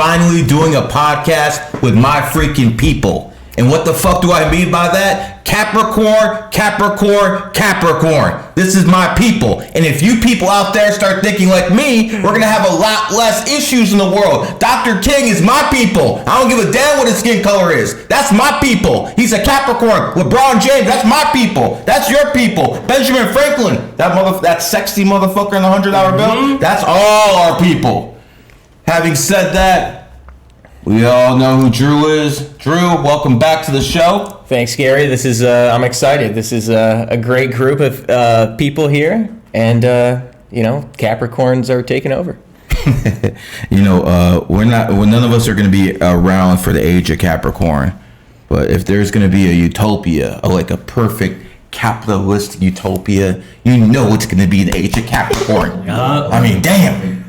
finally doing a podcast with my freaking people. And what the fuck do I mean by that? Capricorn, Capricorn, Capricorn. This is my people. And if you people out there start thinking like me, we're going to have a lot less issues in the world. Dr. King is my people. I don't give a damn what his skin color is. That's my people. He's a Capricorn. LeBron James, that's my people. That's your people. Benjamin Franklin, that sexy motherfucker in the $100 bill, that's all our people. Having said that, we all know who Drew is. Drew, welcome back to the show. Thanks, Gary. This is I'm excited. This is a great group of people here, and Capricorns are taking over. None of us are going to be around for the age of Capricorn, but if there's going to be a utopia, like a perfect capitalist utopia, you know it's going to be the age of Capricorn. I mean, damn.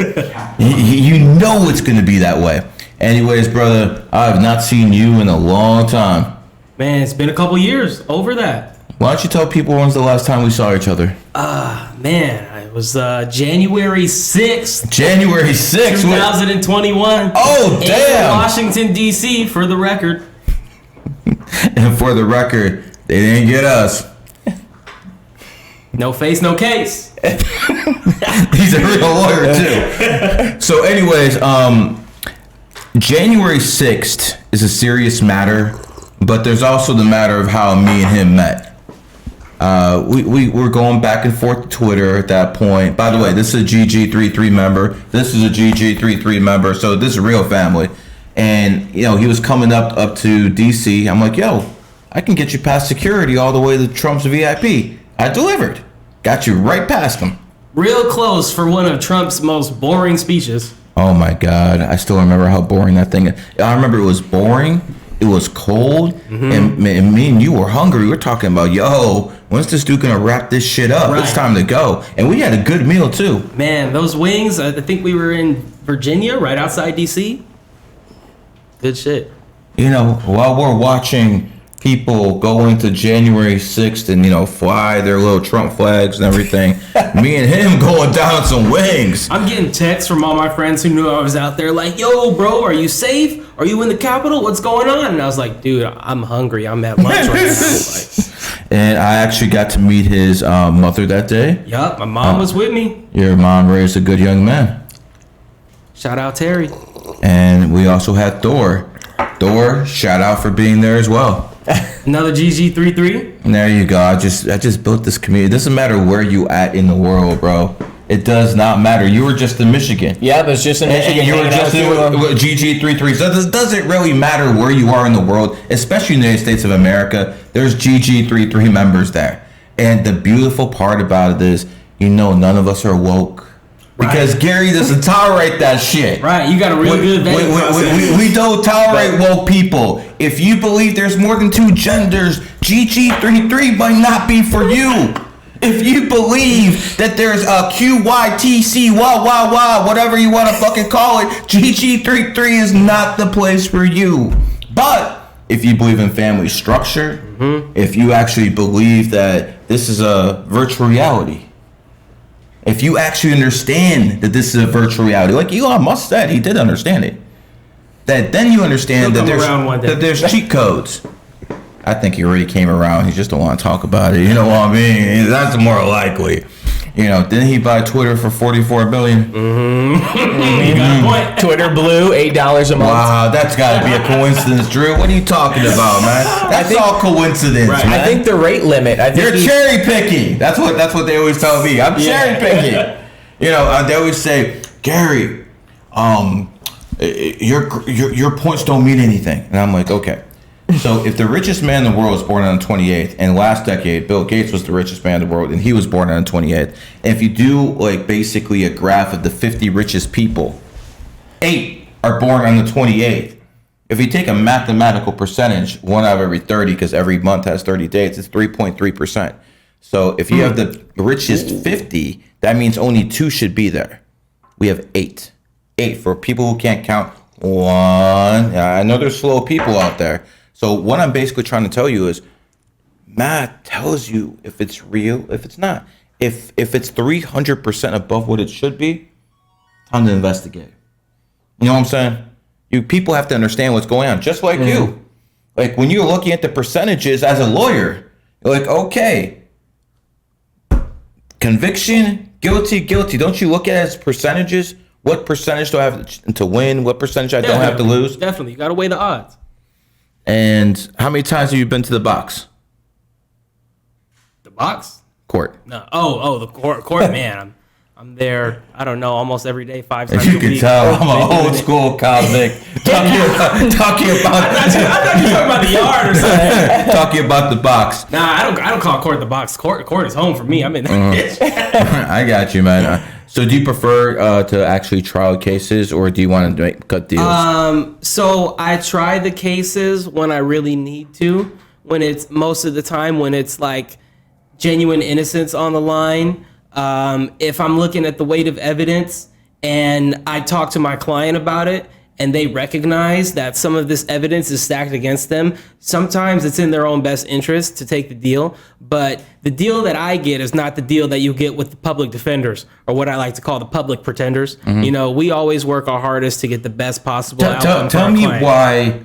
you know it's going to be that way. Anyways, brother, I have not seen you in a long time. Man, it's been a couple years over that. Why don't you tell people when's the last time we saw each other? Man, it was January 6th. January 6th? 2021. Oh, damn. In Washington, D.C., for the record. And for the record, they didn't get us. No face, no case. He's a real lawyer, too. So anyways, January 6th is a serious matter, but there's also the matter of how me and him met. We were going back and forth to Twitter at that point. By the way, this is a GG33 member. This is a GG33 member, so this is real family. And, he was coming up to DC. I'm like, yo, I can get you past security all the way to Trump's VIP. I delivered. Got you right past him. Real close for one of Trump's most boring speeches. Oh my God, I still remember how boring that thing is. I remember it was boring, it was cold, and me and you were hungry. We were talking about, yo, when's this dude gonna wrap this shit up? Right. It's time to go. And we had a good meal too. Man, those wings, I think we were in Virginia, right outside DC. Good shit. While we're watching people go into January 6th and, fly their little Trump flags and everything, me and him going down some wings. I'm getting texts from all my friends who knew I was out there like, yo, bro, are you safe? Are you in the Capitol? What's going on? And I was like, dude, I'm hungry. I'm at lunch right now. And I actually got to meet his mother that day. Yup, my mom was with me. Your mom raised a good young man. Shout out Terry. And we also had Thor. Thor, shout out for being there as well. Another GG33. There you go. I just built this community. It doesn't matter where you at in the world, bro. It does not matter. You were just in Michigan. Yeah, but it's just in Michigan. And you were just in GG33. So it doesn't really matter where you are in the world, especially in the United States of America. There's GG33 members there. And the beautiful part about it is, none of us are woke. Because Gary doesn't tolerate that shit. Right, you got a real good vetting process. We don't tolerate woke people. If you believe there's more than two genders, GG33 might not be for you. If you believe that there's a QYTC, whatever you want to fucking call it, GG33 is not the place for you. But if you believe in family structure, if you actually believe that this is a virtual reality, if you actually understand that this is a virtual reality, like Elon Musk said, he did understand it. Then you understand that there's cheat codes. I think he already came around. He just don't want to talk about it. You know what I mean? That's more likely. Didn't he buy Twitter for $44 billion? You got a point. Twitter blue, $8 a month. Wow, that's got to be a coincidence, Drew. What are you talking about, man? That's all coincidence, right, man. I think the rate limit. You're cherry picking. That's what they always tell me. I'm cherry picking. They always say, Gary, your points don't mean anything, and I'm like, okay. So if the richest man in the world was born on the 28th, and last decade Bill Gates was the richest man in the world, and he was born on the 28th, and if you do basically a graph of the 50 richest people, 8 are born on the 28th. If you take a mathematical percentage, 1 out of every 30, because every month has 30 days, it's 3.3%. So if you have the richest 50, that means only 2 should be there. We have 8. 8 for people who can't count. 1. I know there's slow people out there. So what I'm basically trying to tell you is, math tells you if it's real, if it's not. If it's 300% above what it should be, time to investigate. You know what I'm saying? People have to understand what's going on, just like you. Like when you're looking at the percentages as a lawyer, you're like, okay, conviction, guilty. Don't you look at it as percentages? What percentage do I have to win? What percentage I don't have to lose? Definitely, you got to weigh the odds. And how many times have you been to the box? The box? Court. No. Oh, the court, man. I'm there, I don't know, almost every day, 5 times As you a can week. tell, I'm an old school convict. talking I thought you were talking about the yard or something. talking about the box. Nah, I don't call court the box. Court is home for me. I'm in that. I got you, man. So do you prefer to actually trial cases, or do you want to cut deals? So I try the cases when I really need to. When it's most of the time when it's like genuine innocence on the line. If I'm looking at the weight of evidence and I talk to my client about it and they recognize that some of this evidence is stacked against them, sometimes it's in their own best interest to take the deal. But the deal that I get is not the deal that you get with the public defenders, or what I like to call the public pretenders. Mm-hmm. You know, we always work our hardest to get the best possible outcome. Tell me why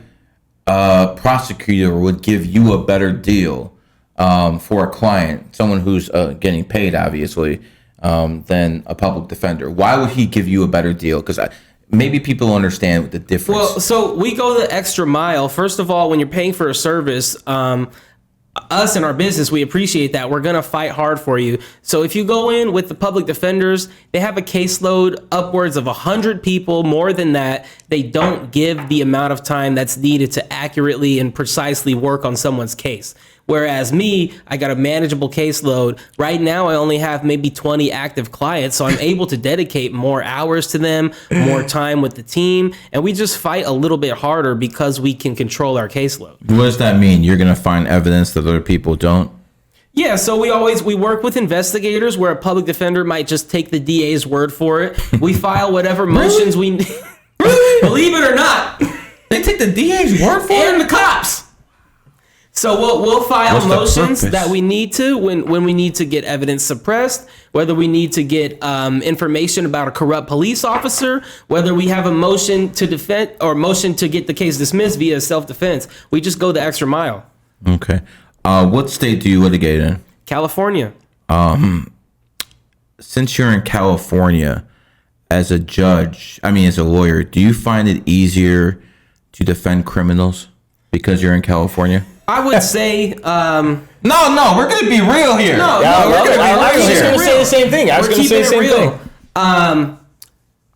a prosecutor would give you a better deal for a client, someone who's getting paid, obviously, than a public defender. Why would he give you a better deal? Because maybe people don't understand the difference. Well, so we go the extra mile. First of all, when you're paying for a service, us in our business, we appreciate that. We're going to fight hard for you. So if you go in with the public defenders, they have a caseload upwards of 100 people, more than that. They don't give the amount of time that's needed to accurately and precisely work on someone's case. Whereas me, I got a manageable caseload. Right now, I only have maybe 20 active clients, so I'm able to dedicate more hours to them, more time with the team, and we just fight a little bit harder because we can control our caseload. What does that mean? You're going to find evidence that other people don't? Yeah, so we work with investigators where a public defender might just take the DA's word for it. We file whatever motions we need. Believe it or not. They take the DA's word for it? And the cops. So we'll file motions that we need to when we need to get evidence suppressed, whether we need to get information about a corrupt police officer, whether we have a motion to defend or motion to get the case dismissed via self-defense. We just go the extra mile. Okay. What state do you litigate in? California. Since you're in California, as a judge, as a lawyer, do you find it easier to defend criminals because you're in California? I would say, No, we're going to be real here. No, we're going to be real. I was just going to say the same thing. I was going to say the same thing.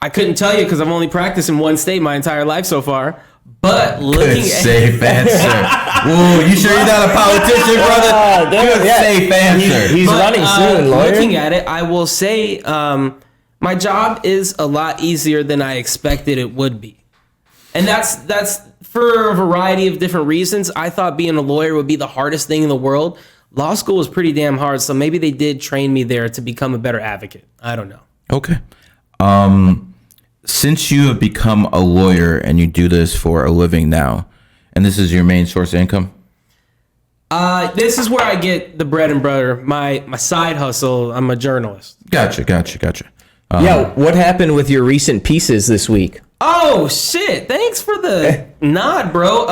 I couldn't tell you because I've only practiced in one state my entire life so far. But looking at safe answer. Ooh, you sure you're not a politician, brother? Good safe answer. He's running soon, lawyer. Looking at it, I will say my job is a lot easier than I expected it would be. And that's for a variety of different reasons. I thought being a lawyer would be the hardest thing in the world. Law school was pretty damn hard, so maybe they did train me there to become a better advocate. I don't know. Okay. Since you have become a lawyer and you do this for a living now, and this is your main source of income? This is where I get the bread and butter. My side hustle, I'm a journalist. Gotcha. What happened with your recent pieces this week? Oh, shit. Thanks for the nod, bro.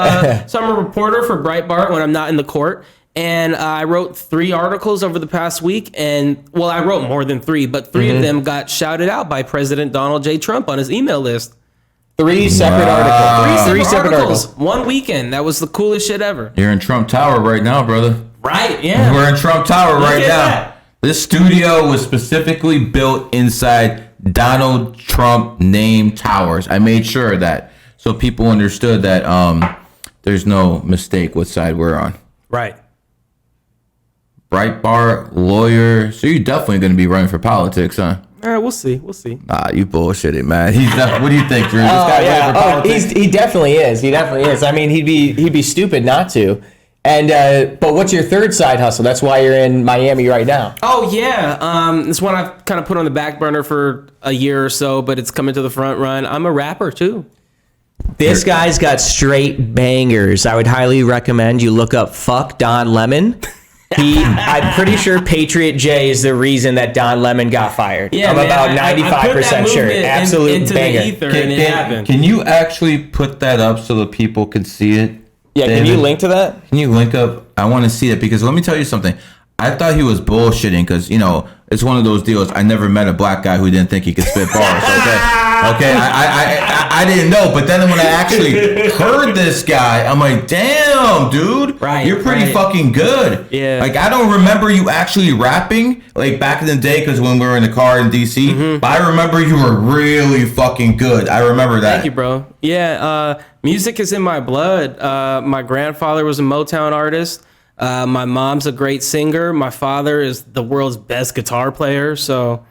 So I'm a reporter for Breitbart when I'm not in the court. And I wrote 3 articles over the past week. And, well, I wrote more than 3, but 3 of them got shouted out by President Donald J. Trump on his email list. 3 separate articles. 3 separate articles. One weekend. That was the coolest shit ever. You're in Trump Tower right now, brother. Right, yeah. We're in Trump Tower right now. That. This studio was specifically built inside Donald Trump named towers. I made sure of that so people understood that there's no mistake what side we're on. Right. Breitbart, lawyer. So you're definitely going to be running for politics, huh? All right, we'll see. You bullshitting, man. What do you think, Drew? This guy running for politics? He definitely is. He'd be stupid not to. And but what's your third side hustle? That's why you're in Miami right now. Oh yeah, it's one I've kind of put on the back burner for a year or so, but it's coming to the front run. I'm a rapper too. This guy's got straight bangers. I would highly recommend you look up "Fuck Don Lemon." I'm pretty sure Patriot J is the reason that Don Lemon got fired. Yeah, I'm man, about I put that 95% sure. movement Absolute into banger. the ether, and it happened. Can you actually put that up so that people can see it? Yeah, David? can you link to that? Can you link up? I want to see it because let me tell you something. I thought he was bullshitting because, it's one of those deals. I never met a black guy who didn't think he could spit bars. Okay, I didn't know. But then when I actually heard this guy, I'm like, damn, dude. Right, you're pretty right. fucking good. Yeah. Like, I don't remember you actually rapping, like, back in the day because when we were in the car in D.C., but I remember you were really fucking good. I remember that. Thank you, bro. Yeah, music is in my blood. My grandfather was a Motown artist. My mom's a great singer. My father is the world's best guitar player. So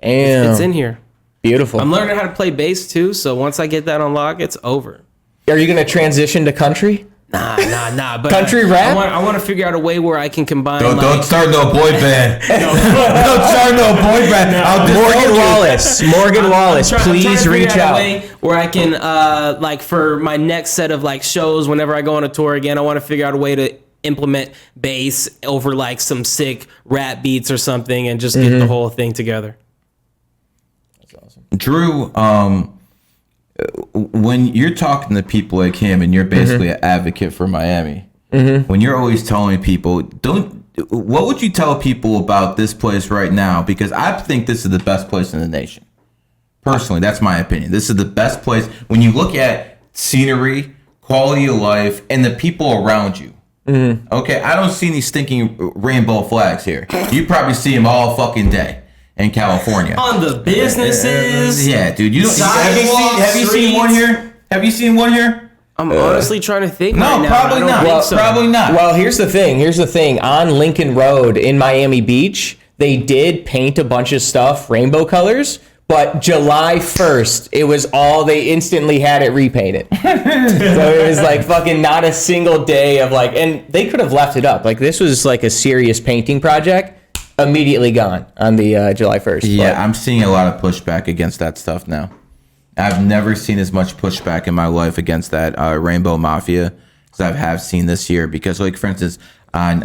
it's in here. Beautiful. I'm learning how to play bass too. So once I get that unlocked, it's over. Are you going to transition to country? Nah. But Country rap? I want to figure out a way where I can combine. Don't start no boy band. Don't start no boy band. Morgan Wallace, please reach out. A way where I can, for my next set of shows, whenever I go on a tour again, I want to figure out a way to implement bass over some sick rap beats or something and just get the whole thing together. Drew, when you're talking to people like him and you're basically an advocate for Miami, when you're always telling people, what would you tell people about this place right now? Because I think this is the best place in the nation. Personally, that's my opinion. This is the best place when you look at scenery, quality of life, and the people around you. Okay, I don't see any stinking rainbow flags here. You probably see them all fucking day. In California, On the businesses, yeah, dude. Have you sidewalks, seen one here? Have you seen one here? I'm honestly trying to think. No, right now, probably I don't not. think Well, so. probably not. Well, here's the thing. On Lincoln Road in Miami Beach, they did paint a bunch of stuff rainbow colors, but July 1st, it was they instantly had it repainted. So it was fucking not a single day of and they could have left it up. This was a serious painting project. Immediately gone on the July 1st. Yeah, I'm seeing a lot of pushback against that stuff now. I've never seen as much pushback in my life against that Rainbow Mafia as I have seen this year. Because, for instance, on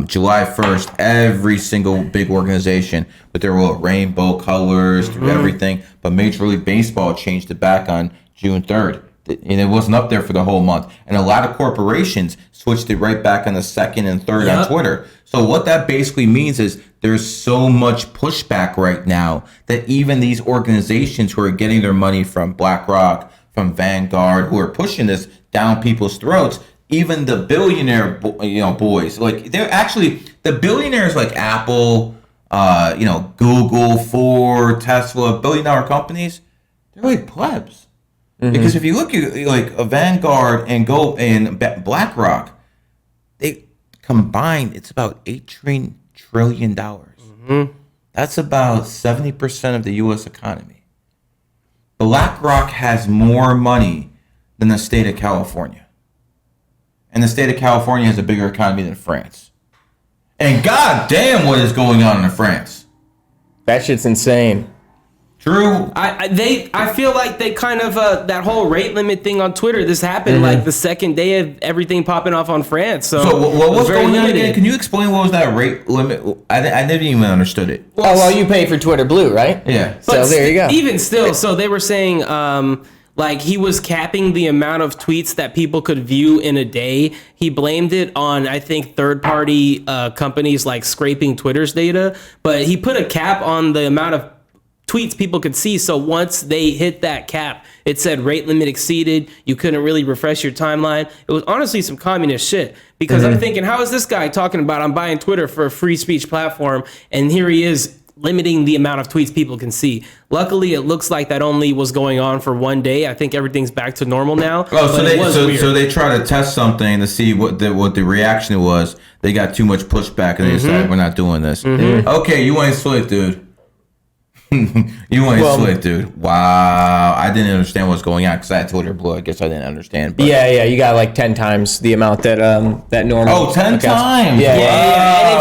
July 1st, every single big organization with their little rainbow colors through everything, but Major League Baseball changed it back on June 3rd. And it wasn't up there for the whole month. And a lot of corporations switched it right back on the 2nd and 3rd on Twitter. So what that basically means is there's so much pushback right now that even these organizations who are getting their money from BlackRock, from Vanguard, who are pushing this down people's throats, even the billionaire boys, they're actually the billionaires like Apple, Google, Ford, Tesla, billion-dollar companies, they're like plebs. Because if you look at a Vanguard and BlackRock, they combined, it's about $8 trillion. That's about 70% of the U.S. economy. BlackRock has more money than the state of California. And the state of California has a bigger economy than France. And goddamn what is going on in France. That shit's insane. True. I feel like they kind of that whole rate limit thing on Twitter. This happened the second day of everything popping off on France. So what was going on again? Can you explain what was that rate limit? I never even understood it. Well, you pay for Twitter Blue, right? Yeah. So there you go. Even still, so they were saying he was capping the amount of tweets that people could view in a day. He blamed it on, I think, third-party companies scraping Twitter's data, but he put a cap on the amount of tweets people could see. So once they hit that cap, it said rate limit exceeded. You couldn't really refresh your timeline. It was honestly some communist shit because I'm thinking, how is this guy talking about I'm buying Twitter for a free speech platform? And here he is limiting the amount of tweets people can see. Luckily, it looks like that only was going on for one day. I think everything's back to normal now. Oh, so they try to test something to see what the reaction was. They got too much pushback and they decided we're not doing this. Okay, you ain't slick, dude. You ain't slick, dude. Wow, I didn't understand what's going on because I had Twitter Blue. I guess I didn't understand. But. Yeah, you got 10 times the amount that normal. Oh, 10 times. Yeah.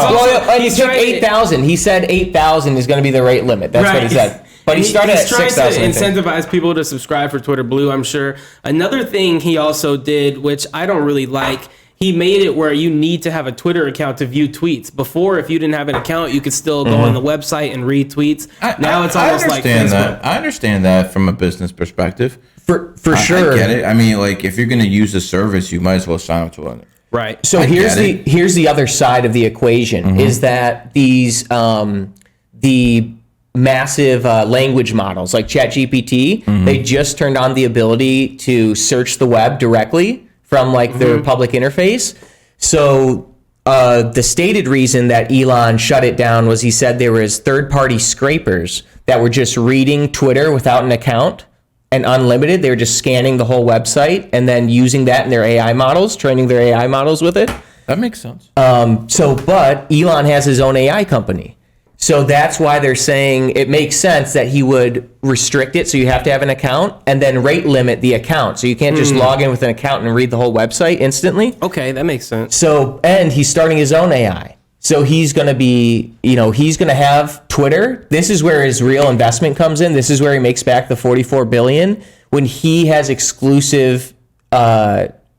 Wow. And he took 8,000. He said 8,000 is going to be the rate limit. That's what he said. But he started at 6,000. He's trying to incentivize people to subscribe for Twitter Blue, I'm sure. Another thing he also did, which I don't really like, he made it where you need to have a Twitter account to view tweets. Before, if you didn't have an account, you could still go on the website and read tweets. Now it's almost like Facebook. I understand that from a business perspective. For sure. I get it. I mean, like, if you're going to use the service, you might as well sign up to it. Right. So here's the other side of the equation is that these the massive language models like ChatGPT, they just turned on the ability to search the web directly from like their public interface. So the stated reason that Elon shut it down was he said there was third-party scrapers that were just reading Twitter without an account and unlimited. They were just scanning the whole website and then using that in their AI models, training their AI models with it. That makes sense. But Elon has his own AI company. So that's why they're saying it makes sense that he would restrict it. So you have to have an account and then rate limit the account. So you can't just log in with an account and read the whole website instantly. Okay, that makes sense. So, and he's starting his own AI. So he's going to be, he's going to have Twitter. This is where his real investment comes in. This is where he makes back the $44 billion when he has exclusive,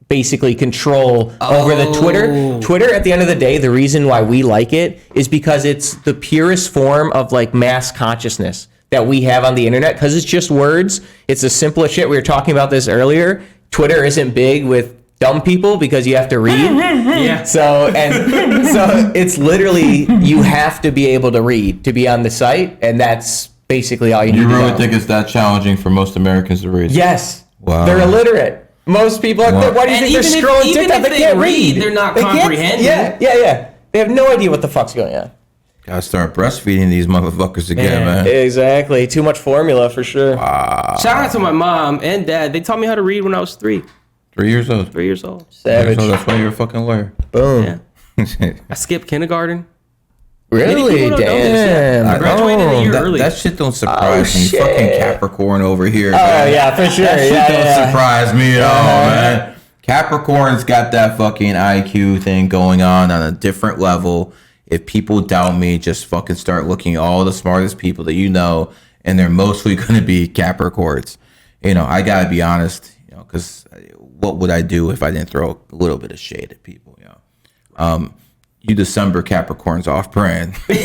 basically control over the Twitter. Twitter, at the end of the day, the reason why we like it is because it's the purest form of like mass consciousness that we have on the internet, because it's just words. It's the simplest shit. We were talking about this earlier. Twitter isn't big with dumb people because you have to read. Yeah. So it's literally, you have to be able to read to be on the site, and that's basically all you need to know. You really think it's that challenging for most Americans to read? Yes. Wow. They're illiterate. Most people are. Wow. Why do you think they're scrolling TikTok? Even if they can't read, they're not comprehending. Yeah. They have no idea what the fuck's going on. Gotta start breastfeeding these motherfuckers again, man. Exactly. Too much formula for sure. Wow. Shout out to my mom and dad. They taught me how to read when I was 3. 3 years old. 3 years old. Savage. So that's why you're a fucking lawyer. Boom. Yeah. I skipped kindergarten. Really? People don't know this, yeah. Damn. I graduated a year early. That shit don't surprise me. shit. Fucking Capricorn over here. Oh, yeah, for sure. That shit don't Yeah. surprise me at all, man. Capricorn's got that fucking IQ thing going on a different level. If people doubt me, just fucking start looking at all the smartest people that you know, and they're mostly going to be Capricorns. I gotta be honest, because what would I do if I didn't throw a little bit of shade at people? You December Capricorn's off brand. Thank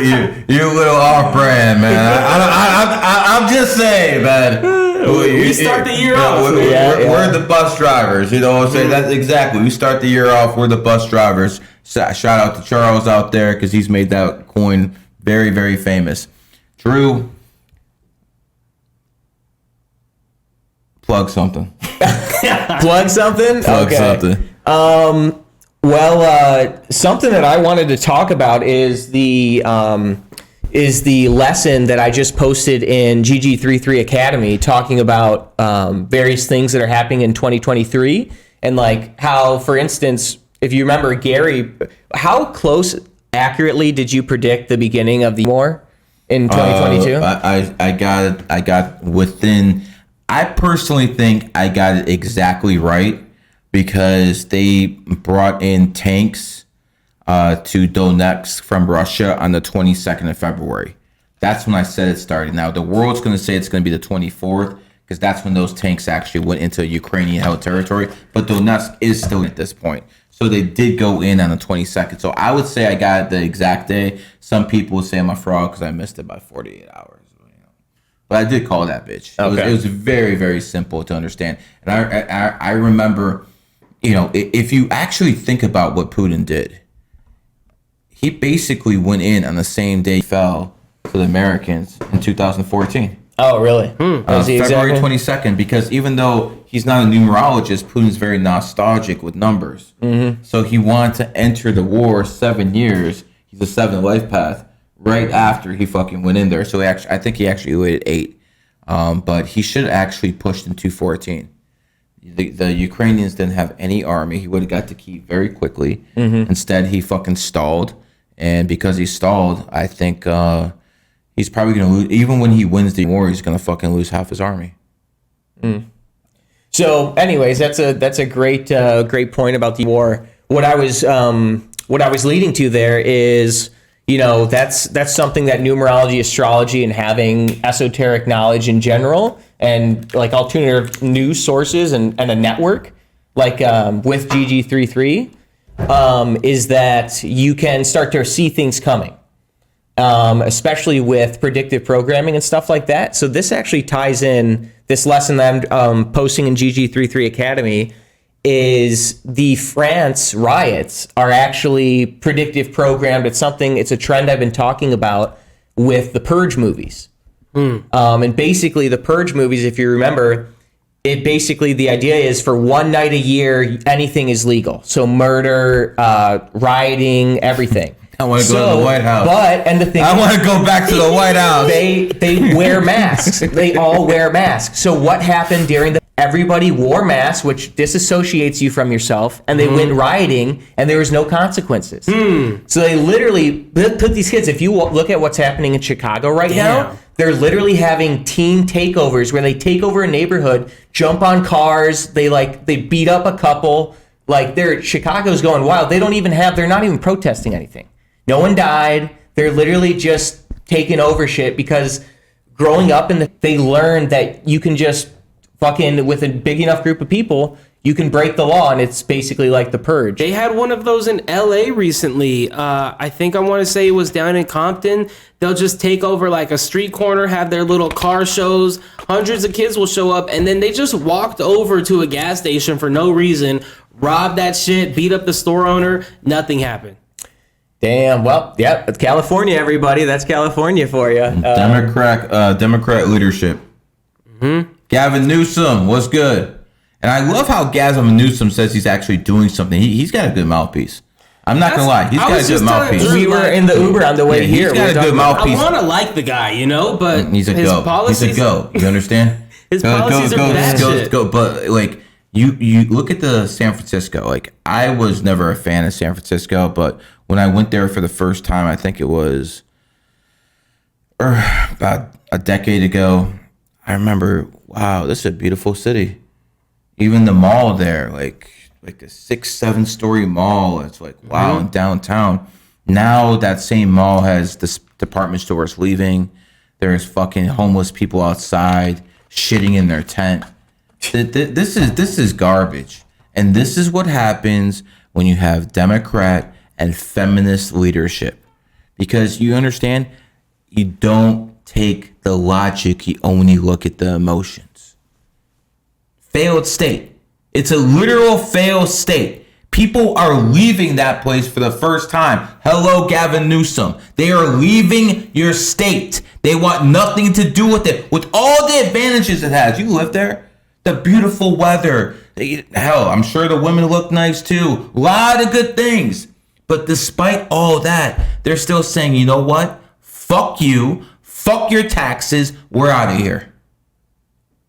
you. you a little off brand, man. I'm just saying, man. We start the year off. We're the bus drivers. You know what I'm saying? That's exactly. We start the year off. We're the bus drivers. Shout out to Charles out there because he's made that coin very, very famous. Drew, plug something. Plug something? Plug something. Something that I wanted to talk about is the lesson that I just posted in GG33 Academy, talking about various things that are happening in 2023, and like how, for instance, if you remember Gary, how close accurately did you predict the beginning of the war in 2022? I got within. I personally think I got it exactly right, because they brought in tanks to Donetsk from Russia on the 22nd of February. That's when I said it started. Now, the world's going to say it's going to be the 24th, because that's when those tanks actually went into Ukrainian held territory. But Donetsk is still at this point. So they did go in on the 22nd. So I would say I got it the exact day. Some people would say I'm a fraud because I missed it by 48 hours. But I did call that bitch. Okay. It was very, very simple to understand. And I remember, if you actually think about what Putin did, he basically went in on the same day he fell to the Americans in 2014. Oh, really? February 22nd, because even though he's not a numerologist, Putin's very nostalgic with numbers. Mm-hmm. So he wanted to enter the war 7 years. He's a 7 life path. Right after he fucking went in there. So I think he actually waited 8. But he should have actually pushed in 214. The Ukrainians didn't have any army. He would have got to Kyiv very quickly. Mm-hmm. Instead, he fucking stalled. And because he stalled, I think he's probably going to lose. Even when he wins the war, he's going to fucking lose half his army. Mm. So anyways, that's a great point about the war. What I was leading to there is, that's something that numerology, astrology, and having esoteric knowledge in general, and like alternative news sources and a network, like with GG33, is that you can start to see things coming, especially with predictive programming and stuff like that. So this actually ties in, this lesson that I'm posting in GG33 Academy is the France riots are actually predictive programmed. It's a trend I've been talking about with the Purge movies. And basically the Purge movies, if you remember, the idea is for one night a year, anything is legal. So murder, rioting, everything. I want to go to the White House. I want to go back to the White House. They wear masks. They all wear masks. So what happened everybody wore masks, which disassociates you from yourself, and they went rioting, and there was no consequences. So they literally put these kids, if you look at what's happening in Chicago right now, they're literally having teen takeovers where they take over a neighborhood, jump on cars, they beat up a couple. Chicago's going wild. They're not even protesting anything. No one died. They're literally just taking over shit because growing up they learned that you can just fucking, with a big enough group of people, you can break the law, and it's basically like the Purge. They had one of those in LA recently. I want to say it was down in Compton. They'll just take over like a street corner, have their little car shows. Hundreds of kids will show up, and then they just walked over to a gas station for no reason, robbed that shit, beat up the store owner. Nothing happened. Damn. Well, yeah, it's California, everybody. That's California for you. Democrat leadership. Gavin Newsom, what's good? And I love how Gavin Newsom says he's actually doing something. He's got a good mouthpiece. I'm not gonna lie, he's got a good mouthpiece. We were in the Uber on the way here. He's got a good mouthpiece. I want to like the guy, but he's a goat. He's a goat. You understand? His policies are bad shit. But like you look at the San Francisco. Like I was never a fan of San Francisco, but when I went there for the first time, I think it was about a decade ago. I remember, wow, this is a beautiful city. Even the mall there, like a 6-7 story mall. It's like, wow, in downtown. Now that same mall has this department stores leaving. There's fucking homeless people outside shitting in their tent. This is garbage. And this is what happens when you have Democrat and feminist leadership. Because you understand, you don't take the logic, you only look at the emotions. Failed state. It's a literal failed state. People are leaving that place for the first time. Hello, Gavin Newsom. They are leaving your state. They want nothing to do with it. With all the advantages it has. You live there. The beautiful weather. Hell, I'm sure the women look nice too. A lot of good things. But despite all that, they're still saying, you know what? Fuck you. Fuck your taxes. We're out of here.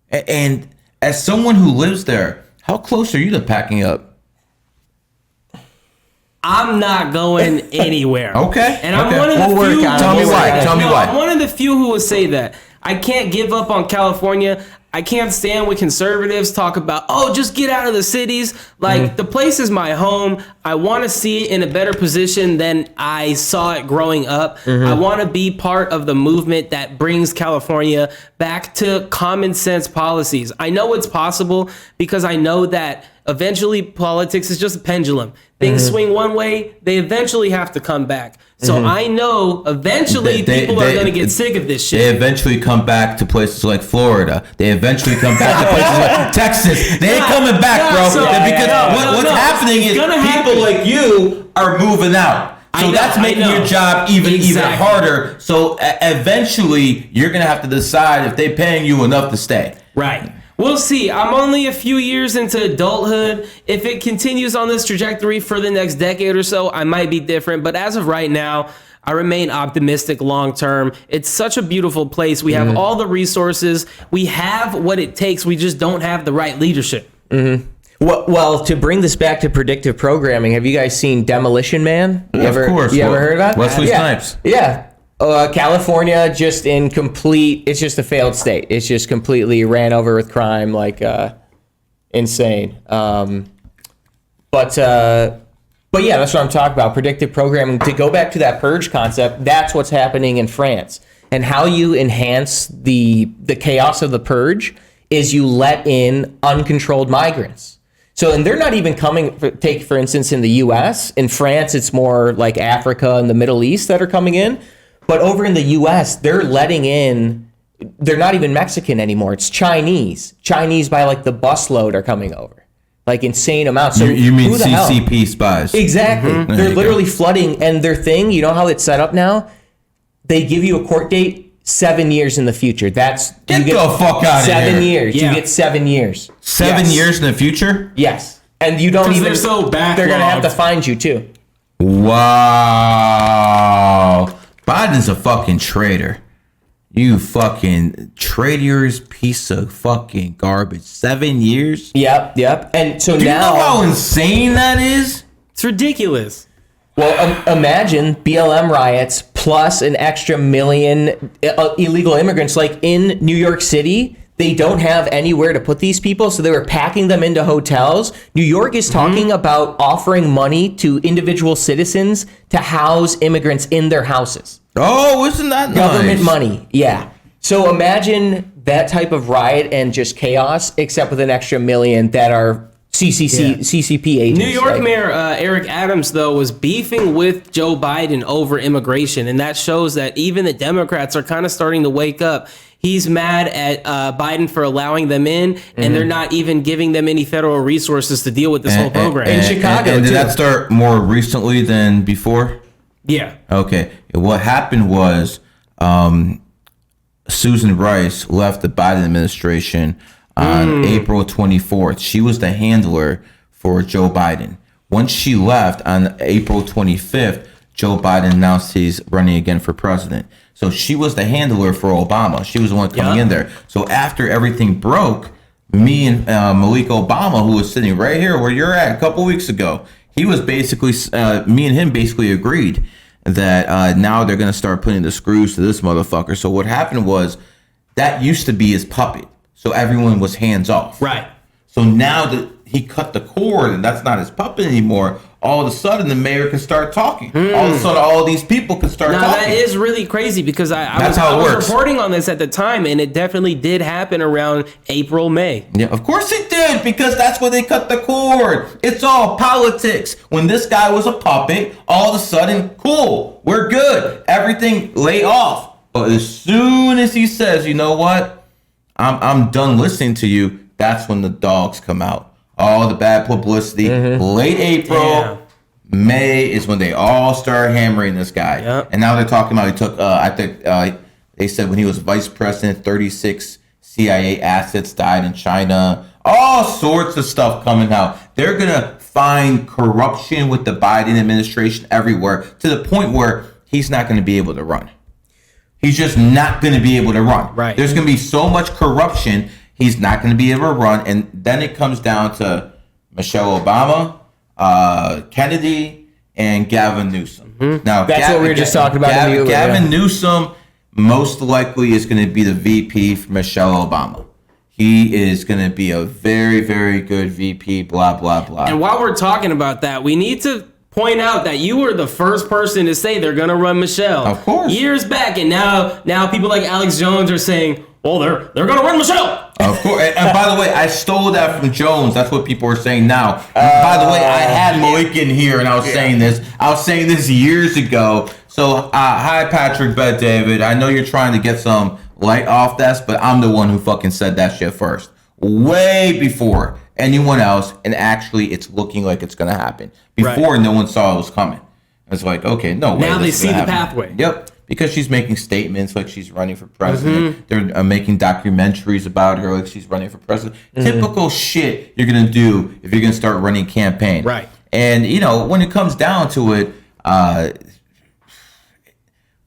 And as someone who lives there, how close are you to packing up? I'm not going anywhere. Okay. And I'm one of the few. Tell me why. I'm one of the few who will say that. I can't give up on California. I can't stand when conservatives talk about, just get out of the cities. Like, the place is my home. I want to see it in a better position than I saw it growing up. I want to be part of the movement that brings California back to common sense policies. I know it's possible because I know that eventually politics is just a pendulum. Things swing one way, they eventually have to come back. So I know eventually people are going to get sick of this shit. They eventually come back to places like Florida. They eventually come back to places like Texas. They ain't coming back, bro. What's happening is people like you are moving out. So that's making your job even harder. So eventually you're going to have to decide if they're paying you enough to stay. Right. We'll see. I'm only a few years into adulthood. If it continues on this trajectory for the next decade or so, I might be different. But as of right now, I remain optimistic long term. It's such a beautiful place. We have all the resources. We have what it takes. We just don't have the right leadership. Well, to bring this back to predictive programming, have you guys seen Demolition Man? Of course. You ever heard about it? Wesley Snipes. Yeah. California it's just a failed state. It's just completely ran over with crime, insane. But yeah, that's what I'm talking about. Predictive programming. To go back to that purge concept, that's what's happening in France. And how you enhance the chaos of the purge is you let in uncontrolled migrants. So, and they're not even coming, take for instance, in the US. In France, it's more like Africa and the Middle East that are coming in. But over in the US, they're letting in, they're not even Mexican anymore. It's Chinese. Chinese by like the busload are coming over. Like insane amounts. So you mean who the hell? CCP spies? Exactly. There They're you literally go. flooding. And their thing, you know how it's set up now? They give you a court date 7 years in the future. That's Get the fuck out of here. 7 years. Yeah. You get 7 years. 7 Yes. years in the future? Yes. And you don't 'Cause even. they're so They're gonna have to backlogged. find you too. Wow. Biden's a fucking traitor. You fucking traitorous piece of fucking garbage. 7 years? Yep. And so Do you now, know how insane that is? It's ridiculous. well, imagine BLM riots plus an extra million illegal immigrants. Like in New York City, they don't have anywhere to put these people, so they were packing them into hotels. New York is talking about offering money to individual citizens to house immigrants in their houses. Oh, isn't that Government nice? money, yeah. So imagine that type of riot and just chaos, except with an extra million that are CCP agents. New York like- Mayor Eric Adams, though, was beefing with Joe Biden over immigration, and that shows that even the Democrats are kind of starting to wake up. He's mad at Biden for allowing them in, and they're not even giving them any federal resources to deal with this whole program. In Chicago, and did too. that start more recently than before? Yeah. Okay. What happened was Susan Rice left the Biden administration on April 24th. She was the handler for Joe Biden. Once she left on April 25th, Joe Biden announced he's running again for president. So she was the handler for Obama. She was the one coming in there. So after everything broke, me and Malik Obama, who was sitting right here where you're at a couple weeks ago, he was basically, me and him basically agreed that now they're going to start putting the screws to this motherfucker. So what happened was that used to be his puppet. So everyone was hands off. Right. So now that he cut the cord and that's not his puppet anymore, all of a sudden the mayor can start talking. All of a sudden all these people can start Now talking. that is really crazy because I That's how it was works. reporting on this at the time, and it definitely did happen around April, May. Yeah, of course it did, because that's when they cut the cord. It's all politics. When this guy was a puppet, all of a sudden, cool, we're good. Everything lay off. But as soon as he says, you know what, I'm done listening to you, that's when the dogs come out. All the bad publicity. Late April, Yeah. May is when they all start hammering this guy. Yep. And now they're talking about he took, I think they said when he was vice president, 36 CIA assets died in China. All sorts of stuff coming out. They're going to find corruption with the Biden administration everywhere to the point where he's not going to be able to run. He's just not going to be able to run. Right. There's going to be so much corruption, he's not going to be able to run. And then it comes down to Michelle Obama, Kennedy, and Gavin Newsom. Now, That's what we were just talking about in the Uber, Gavin yeah. Newsom most likely is going to be the VP for Michelle Obama. He is going to be a very, very good VP, blah, blah, blah. And while we're talking about that, we need to point out that you were the first person to say they're going to run Michelle. Of course. Years back, and now people like Alex Jones are saying, well, they're going to run Michelle. Of course. And by the way, I stole that from Jones. That's what people are saying now. By the way, I had Malik in here and I was saying this. I was saying this years ago. So, hi, Patrick, Bet David. I know you're trying to get some light off this, but I'm the one who fucking said that shit first. Way before anyone else. And actually, it's looking like it's going to happen. Before, no one saw it was coming. It's like, okay, no way. Now they this is see gonna the happen. pathway. Yep. Because she's making statements like she's running for president. They're making documentaries about her like she's running for president. Typical shit you're going to do if you're going to start running campaign. Right. And, you know, when it comes down to it,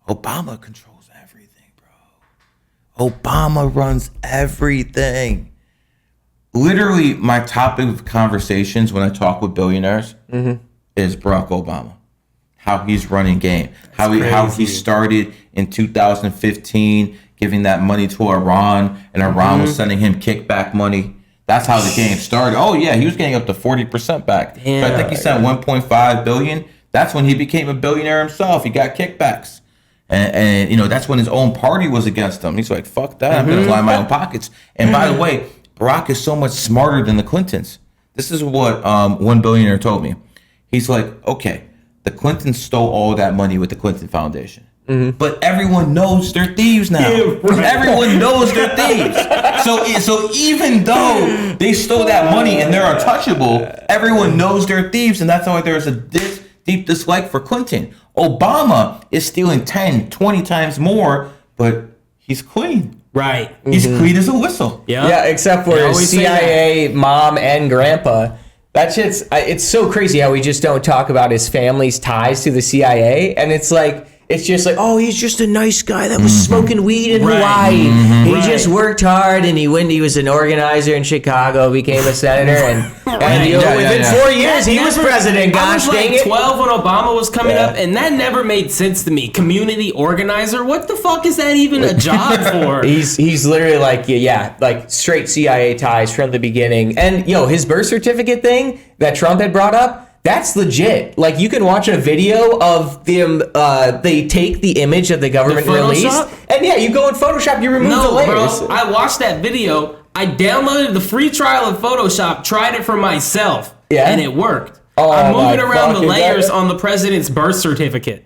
Obama controls everything, bro. Obama runs everything. Literally, my topic of conversations when I talk with billionaires is Barack Obama. How he's running game. How he started in 2015 giving that money to Iran, and Iran was sending him kickback money. That's how the game started. Oh yeah, he was getting up to 40% back. So I think he sent 1.5 billion. That's when he became a billionaire himself. He got kickbacks. And you know, that's when his own party was against him. He's like, fuck that, I'm gonna line my own pockets. And by the way, Barack is so much smarter than the Clintons. This is what one billionaire told me. He's like, okay, the Clintons stole all that money with the Clinton Foundation. But everyone knows they're thieves now. Yeah, right. Everyone knows they're thieves. So even though they stole that money and they're untouchable, everyone knows they're thieves, and that's why there's a deep dislike for Clinton. Obama is stealing 10, 20 times more, but he's clean. Right. He's clean as a whistle. Yeah, except for CIA mom and grandpa. That shit's, it's so crazy how we just don't talk about his family's ties to the CIA. And it's like, it's just like, oh, he's just a nice guy that was smoking weed in Hawaii. He just worked hard, and he was an organizer in Chicago, became a senator, and within 4 years, he was president. Gosh dang it. 12 when Obama was coming up, and that never made sense to me. Community organizer? What the fuck is that even a job for? He's literally like, like straight CIA ties from the beginning. And, his birth certificate thing that Trump had brought up, that's legit. Like, you can watch a video of them. They take the image of the government release, and you go in Photoshop, you remove the layers. Bro, I watched that video. I downloaded the free trial of Photoshop, tried it for myself, and it worked. I'm moving around the layers on the president's birth certificate.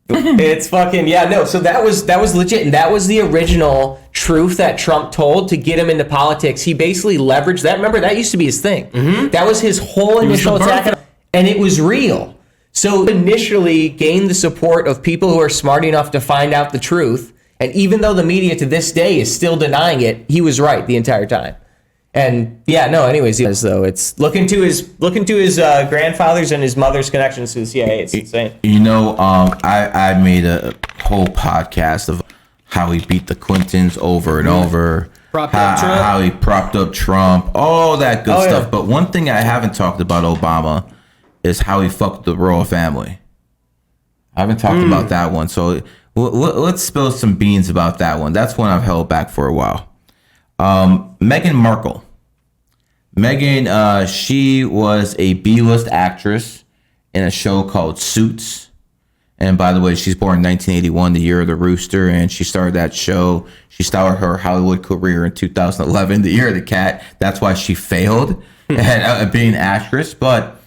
It's fucking So that was legit, and that was the original truth that Trump told to get him into politics. He basically leveraged that. Remember, that used to be his thing. That was his whole initial attack. And it was real. So initially gained the support of people who are smart enough to find out the truth. And even though the media to this day is still denying it, he was right the entire time. And anyways, it's looking to his grandfather's and his mother's connections to the CIA. It's insane. I made a whole podcast of how he beat the Clintons over and over. How he propped up Trump, all that good stuff. But one thing I haven't talked about Obama is how he fucked the royal family. I haven't talked about that one. So let's spill some beans about that one. That's one I've held back for a while. Meghan Markle. Meghan, she was a B-list actress in a show called Suits. And by the way, she's born in 1981, the year of the rooster, and she started that show. She started her Hollywood career in 2011, the year of the cat. That's why she failed at being an actress. But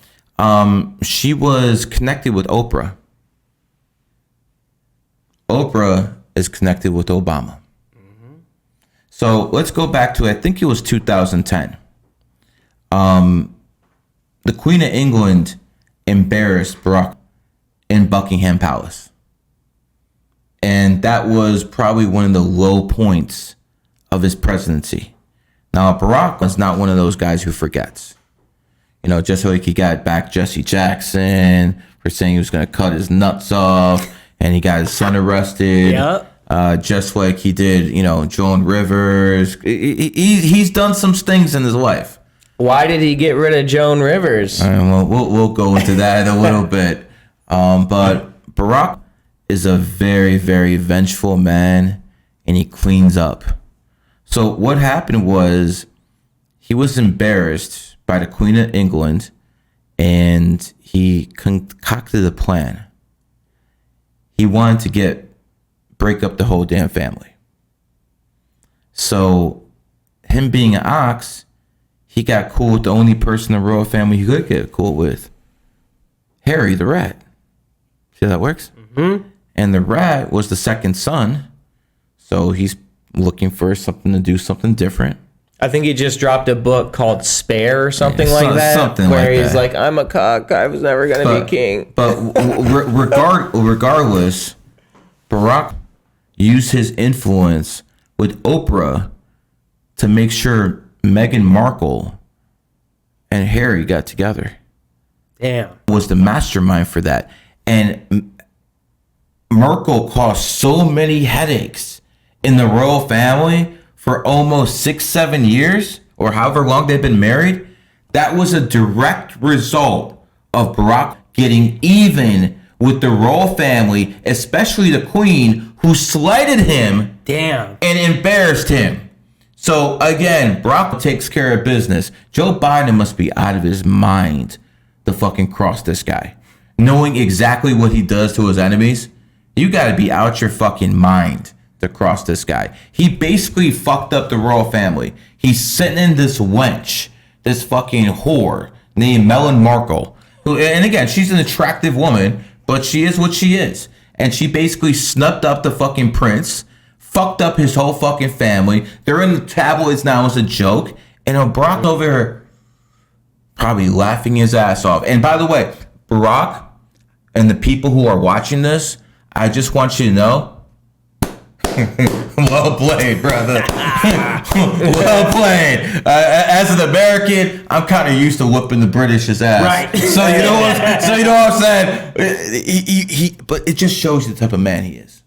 she was connected with Oprah. Oprah is connected with Obama. So let's go back to, I think it was 2010. The Queen of England embarrassed Barack in Buckingham Palace. And that was probably one of the low points of his presidency. Now, Barack was not one of those guys who forgets. Just like he got back Jesse Jackson for saying he was going to cut his nuts off, and he got his son arrested. Just like he did, Joan Rivers. He's done some things in his life. Why did he get rid of Joan Rivers? We'll go into that in a little bit. But Barack is a very, very vengeful man, and he cleans up. So what happened was he was embarrassed by the Queen of England, and he concocted a plan. He wanted to break up the whole damn family. So him being an ox, he got cool with the only person in the royal family he could get cool with, Harry the rat. See how that works? And the rat was the second son, so he's looking for something to do, something different. I think he just dropped a book called Spare or something like that. Something where like he's like, I'm a cock, I was never going to be king. But regardless, Barack used his influence with Oprah to make sure Meghan Markle and Harry got together. Damn. Was the mastermind for that. And Markle caused so many headaches in the royal family for almost 6-7 years, or however long they've been married. That was a direct result of Barack getting even with the royal family, especially the Queen, who slighted him and embarrassed him. So again, Barack takes care of business. Joe Biden must be out of his mind to fucking cross this guy. Knowing exactly what he does to his enemies, you gotta be out your fucking mind to cross this guy. He basically fucked up the royal family. He's sending this wench this fucking whore named Meghan Markle. Who, and again, she's an attractive woman, but she is what she is. And she basically snubbed up the fucking prince, fucked up his whole fucking family. They're in the tabloids now as a joke. And Barack over here probably laughing his ass off. And by the way, Barack and the people who are watching this, I just want you to know, well played, brother. Well played. As an American, I'm kind of used to whooping the British's ass. Right. So you know what I'm saying. But it just shows you the type of man he is.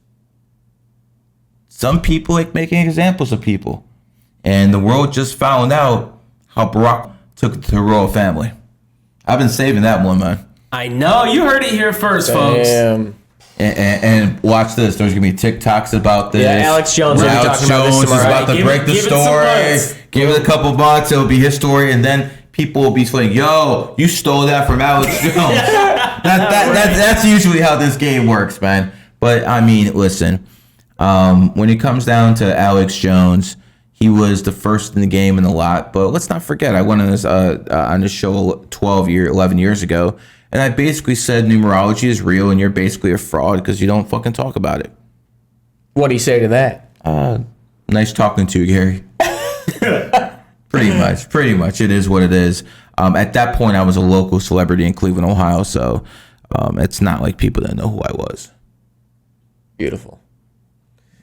Some people like making examples of people, and the world just found out how Barack took it to the royal family. I've been saving that one, man. I know, you heard it here first, folks. And watch this. There's gonna be TikToks about this. Yeah, Alex Jones. Alex Jones is about to break the story. Give it a couple bucks. It'll be his story, and then people will be saying, "Yo, you stole that from Alex Jones." That's usually how this game works, man. But I mean, listen. When it comes down to Alex Jones, he was the first in the game in a lot. But let's not forget, I went on this show 11 years ago. And I basically said numerology is real and you're basically a fraud because you don't fucking talk about it. What do you say to that? Nice talking to you, Gary. Pretty much. It is what it is. At that point, I was a local celebrity in Cleveland, Ohio. So it's not like people didn't know who I was. Beautiful.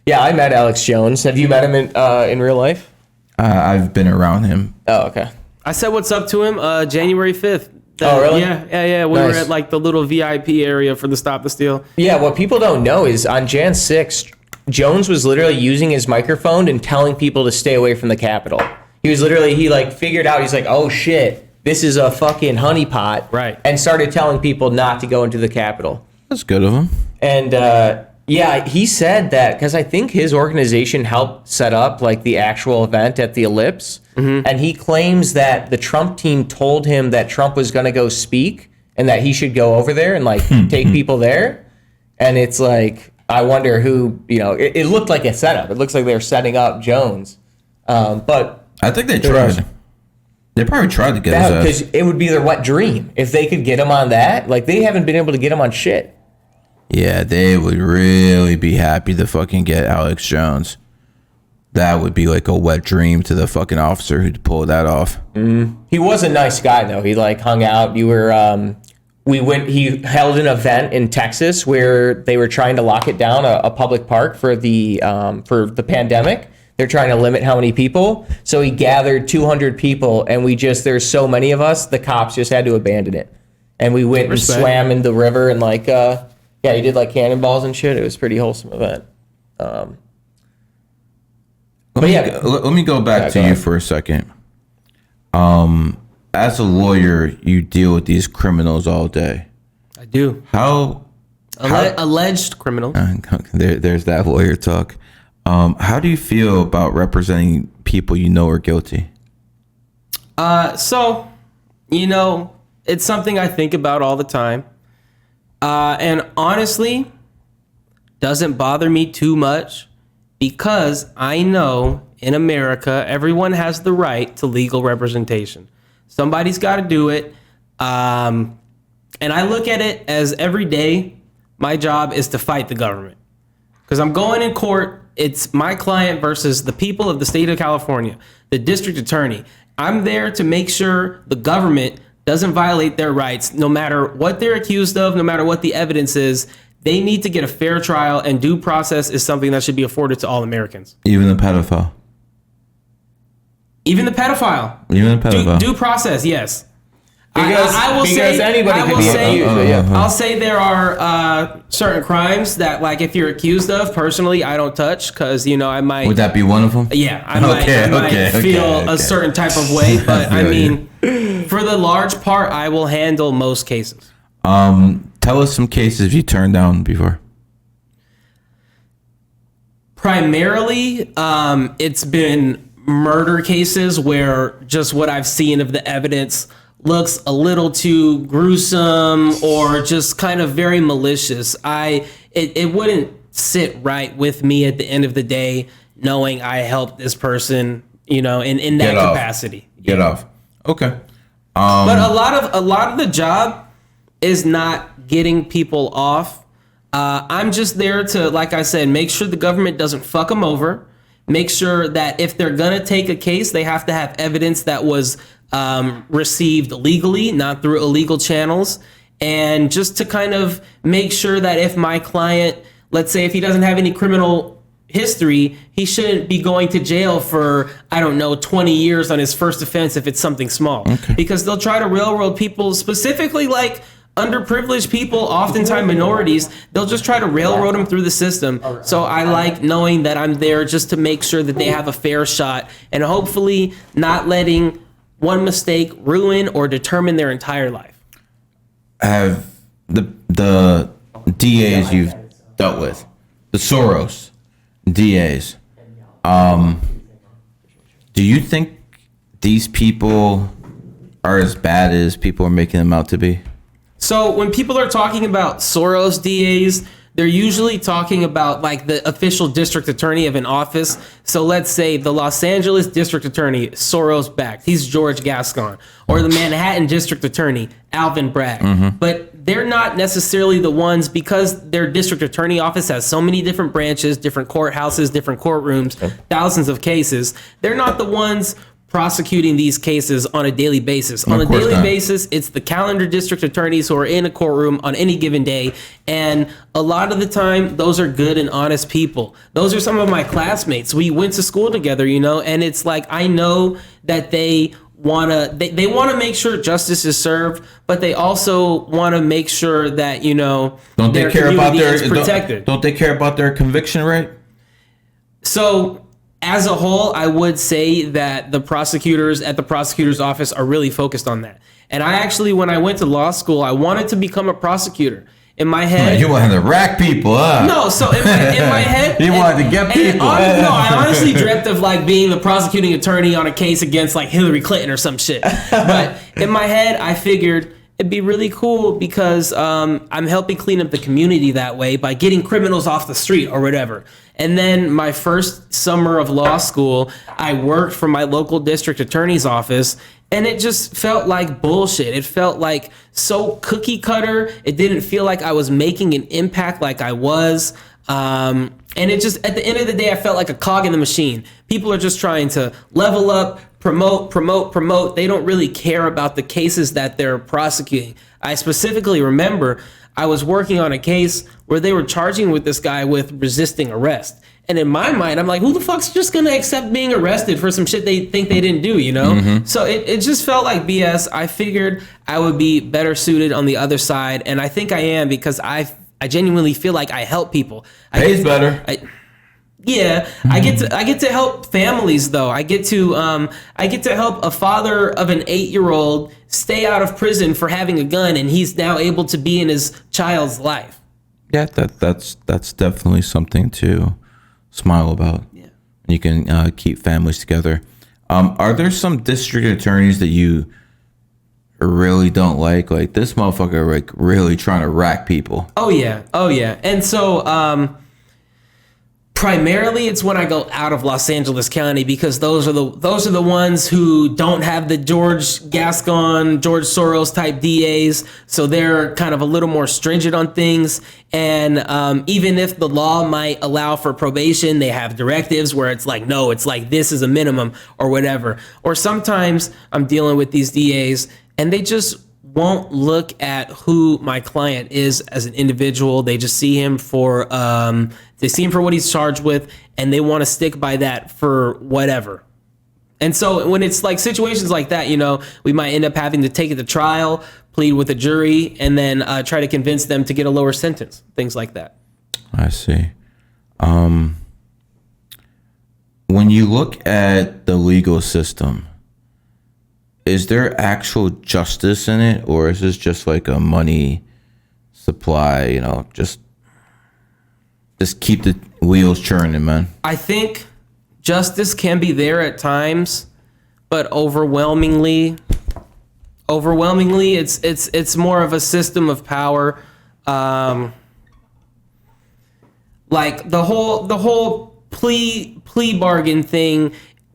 Yeah, I met Alex Jones. Have you met him in real life? I've been around him. Oh, okay. I said what's up to him January 5th. Oh, really? Yeah. We were at like the little VIP area for the Stop the Steal. Yeah, what people don't know is on Jan 6th, Jones was literally using his microphone and telling people to stay away from the Capitol. He figured out, he's like, oh shit, this is a fucking honeypot. Right. And started telling people not to go into the Capitol. That's good of him. And yeah, he said that because I think his organization helped set up like the actual event at the Ellipse. Mm-hmm. And he claims that the Trump team told him that Trump was going to go speak and that he should go over there and like take people there. And it's like, I wonder who, it looked like a setup. It looks like they're setting up Jones. But I think they tried. They probably tried to get his ass. Because it would be their wet dream if they could get him on that. Like they haven't been able to get him on shit. Yeah, they would really be happy to fucking get Alex Jones. That would be like a wet dream to the fucking officer who'd pull that off. He was a nice guy though. He like hung out. He held an event in Texas where they were trying to lock it down, a public park for the pandemic. They're trying to limit how many people. So he gathered 200 people and there's so many of us, the cops just had to abandon it. And we went and swam in the river and like, he did like cannonballs and shit. It was a pretty wholesome event. Let me go back to you for a second. As a lawyer, you deal with these criminals all day. I do. Alleged criminals. There's that lawyer talk. How do you feel about representing people you know are guilty? So, it's something I think about all the time. And honestly, doesn't bother me too much because I know in America, everyone has the right to legal representation. Somebody's got to do it. And I look at it as every day, my job is to fight the government because I'm going in court. It's my client versus the people of the state of California, the district attorney. I'm there to make sure the government doesn't violate their rights, no matter what they're accused of, no matter what the evidence is. They need to get a fair trial, and due process is something that should be afforded to all Americans. Even the pedophile. Even the pedophile. Due process, yes. I'll say there are certain crimes that, like, if you're accused of, personally, I don't touch because, I might. Would that be one of them? Yeah, I might feel a certain type of way, but I mean, for the large part, I will handle most cases. Tell us some cases you turned down before. Primarily, it's been murder cases where just what I've seen of the evidence looks a little too gruesome or just kind of very malicious. It wouldn't sit right with me at the end of the day, knowing I helped this person, in that capacity. Get off. Okay. But a lot of the job is not getting people off. I'm just there to, like I said, make sure the government doesn't fuck them over. Make sure that if they're gonna take a case, they have to have evidence that was received legally, not through illegal channels. And just to kind of make sure that if my client, let's say if he doesn't have any criminal history, he shouldn't be going to jail for, I don't know, 20 years on his first offense if it's something small. Okay. Because they'll try to railroad people, specifically like underprivileged people, oftentimes minorities. They'll just try to railroad them through the system. So I like knowing that I'm there just to make sure that they have a fair shot, and hopefully not letting one mistake ruin or determine their entire life. Have the DAs you've dealt with, the Soros DAs, do you think these people are as bad as people are making them out to be? So when people are talking about Soros DAs, they're usually talking about like the official district attorney of an office. So let's say the Los Angeles district attorney, Soros backed. He's George Gascon. Or the Manhattan district attorney, Alvin Bragg. Mm-hmm. But they're not necessarily the ones, because their district attorney office has so many different branches, different courthouses, different courtrooms, thousands of cases. They're not the ones prosecuting these cases on a daily basis. On a daily basis, it's the calendar district attorneys who are in a courtroom on any given day. And a lot of the time, those are good and honest people. Those are some of my classmates. We went to school together, you know, and it's like, I know that they want to make sure justice is served, but they also want to make sure that, you know, don't they care about their protected. Don't they care about their conviction rate? So as a whole, I would say that the prosecutors at the prosecutor's office are really focused on that. And I actually, when I went to law school, I wanted to become a prosecutor. In my head, you wanted to rack people, huh? No, so in my head, you wanted to get people. I honestly dreamt of like being the prosecuting attorney on a case against like Hillary Clinton or some shit. But in my head, I figured it'd be really cool because I'm helping clean up the community that way by getting criminals off the street or whatever. And then my first summer of law school, I worked for my local district attorney's office, and it just felt like bullshit. It felt like so cookie cutter. It didn't feel like I was making an impact like I was. And it just, at the end of the day, I felt like a cog in the machine. People are just trying to level up, promote. They don't really care about the cases that they're prosecuting. I specifically remember I was working on a case where they were charging with this guy with resisting arrest. And in my mind, I'm like, who the fuck's just going to accept being arrested for some shit they think they didn't do, you know? Mm-hmm. So it just felt like BS. I figured I would be better suited on the other side. And I think I am, because I genuinely feel like I help people. Pays better. Yeah, I get to help families though. I get to help a father of an 8-year-old stay out of prison for having a gun, and he's now able to be in his child's life. Yeah, that's definitely something to smile about. Yeah, you can keep families together. Are there some district attorneys that you really don't like this motherfucker like really trying to rack people? Oh yeah, and so primarily, it's when I go out of Los Angeles County, because those are the ones who don't have the George Gascon, George Soros type DAs, so they're kind of a little more stringent on things. And even if the law might allow for probation, they have directives where it's like, no, it's like this is a minimum or whatever. Or sometimes I'm dealing with these DAs and they just won't look at who my client is as an individual. They just see him for what he's charged with, and they want to stick by that for whatever. And so when it's like situations like that, you know, we might end up having to take it to trial, plead with a jury, and then try to convince them to get a lower sentence, things like that. I see. When you look at the legal system, is there actual justice in it, or is this just like a money supply, you know, just keep the wheels churning, man? I think justice can be there at times, but overwhelmingly it's more of a system of power. Like the whole plea bargain thing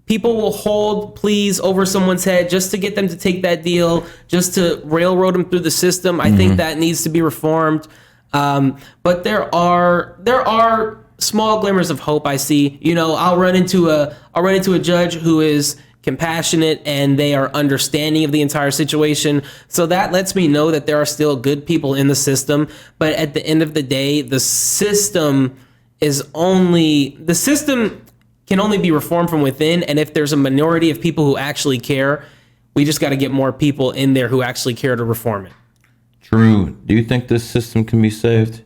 People will hold pleas over someone's head just to get them to take that deal, just to railroad them through the system. I think that needs to be reformed. But there are small glimmers of hope I see. You know, I'll run into a judge who is compassionate and they are understanding of the entire situation. So that lets me know that there are still good people in the system. But at the end of the day, the system can only be reformed from within. And if there's a minority of people who actually care, we just got to get more people in there who actually care to reform it. True. Do you think this system can be saved?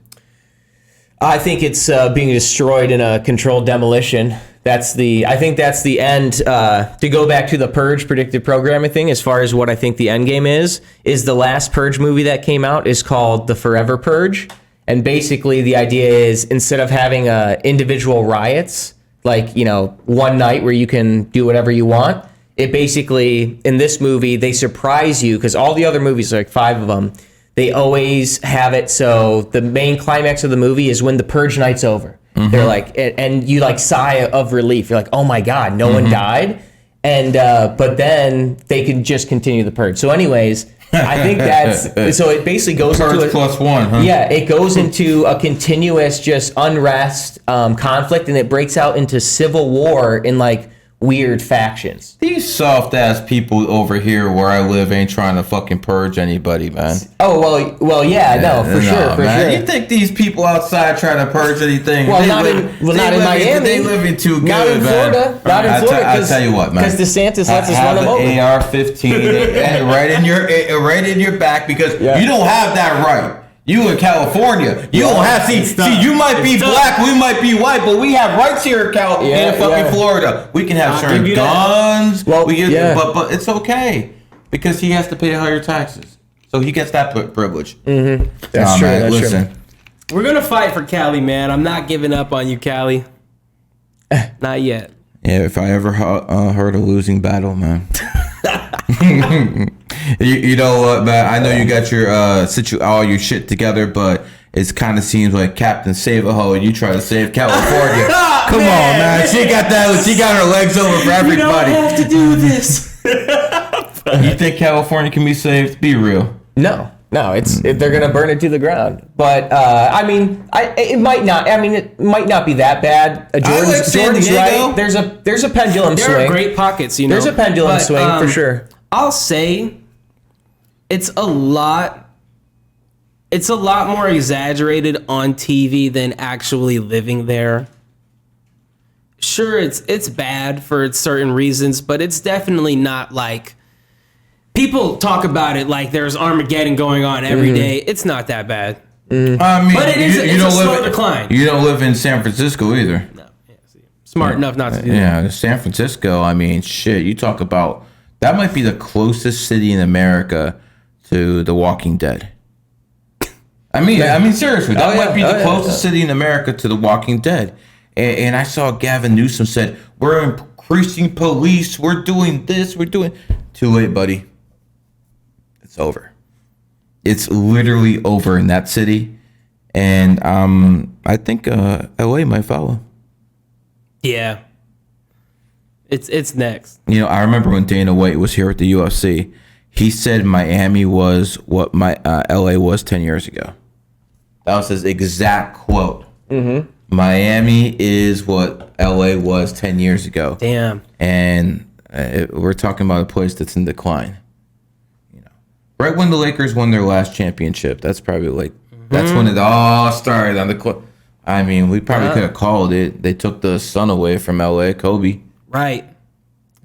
I think it's being destroyed in a controlled demolition. I think that's the end. To go back to the Purge predictive programming thing, as far as what I think the end game is the last Purge movie that came out is called The Forever Purge. And basically the idea is, instead of having individual riots, like, you know, one night where you can do whatever you want, it basically, in this movie, they surprise you, because all the other movies, like 5 of them, they always have it so the main climax of the movie is when the Purge night's over. They're like, and you like sigh of relief. You're like, oh my God, no one died. And, but then they can just continue the Purge. So anyways, I think that's, so it basically goes Purge into plus one, huh? Yeah, it goes into a continuous just unrest, conflict, and it breaks out into civil war in like weird factions. These soft ass people over here where I live ain't trying to fucking purge anybody, man. Oh well, yeah, no, for sure. You think these people outside trying to purge anything? Well, not in Miami. They living too good, not in Florida. Man. Not in Florida. I'll tell you what, man. Because DeSantis lets us run them over. AR-15 right in your back, because you don't have that right. You in California, you don't have see. You might be black, we might be white, but we have rights here in fucking Florida. We can have certain guns. Well, but it's okay because he has to pay higher taxes, so he gets that privilege. That's true. Man, that's listen, We're gonna fight for Cali, man. I'm not giving up on you, Cali. Not yet. Yeah, if I ever heard a losing battle, man. You know what, man? I know you got your all your shit together, but it kind of seems like Captain Save-A-Ho and you try to save California. Come on, man. She got her legs over for everybody. You don't have to do this. You think California can be saved? Be real. No, they're gonna burn it to the ground. But I mean, it might not. I mean, it might not be that bad. Jordan's right. There's a pendulum swing. There are great pockets, you know. There's a pendulum swing for sure. I'll say it's a lot more exaggerated on TV than actually living there. Sure, it's bad for certain reasons, but it's definitely not like people talk about it like there's Armageddon going on every day. It's not that bad. I mean, but it's a slow decline. You don't live in San Francisco either. No, smart enough not to do that. Yeah, San Francisco. I mean, shit. You talk about that might be the closest city in America to The Walking Dead. I mean, seriously, that might be the closest city in America to The Walking Dead. And I saw Gavin Newsom said, we're increasing police, we're doing this, we're doing... Too late, buddy. It's over. It's literally over in that city. And I think LA might follow. Yeah. It's next. You know, I remember when Dana White was here at the UFC, he said Miami was what my LA was 10 years ago. That was his exact quote. Miami is what LA was 10 years ago. Damn. And we're talking about a place that's in decline. You know, right when the Lakers won their last championship, that's probably like that's when it all started on the. I mean, we probably could have called it. They took the sun away from LA, Kobe. Right.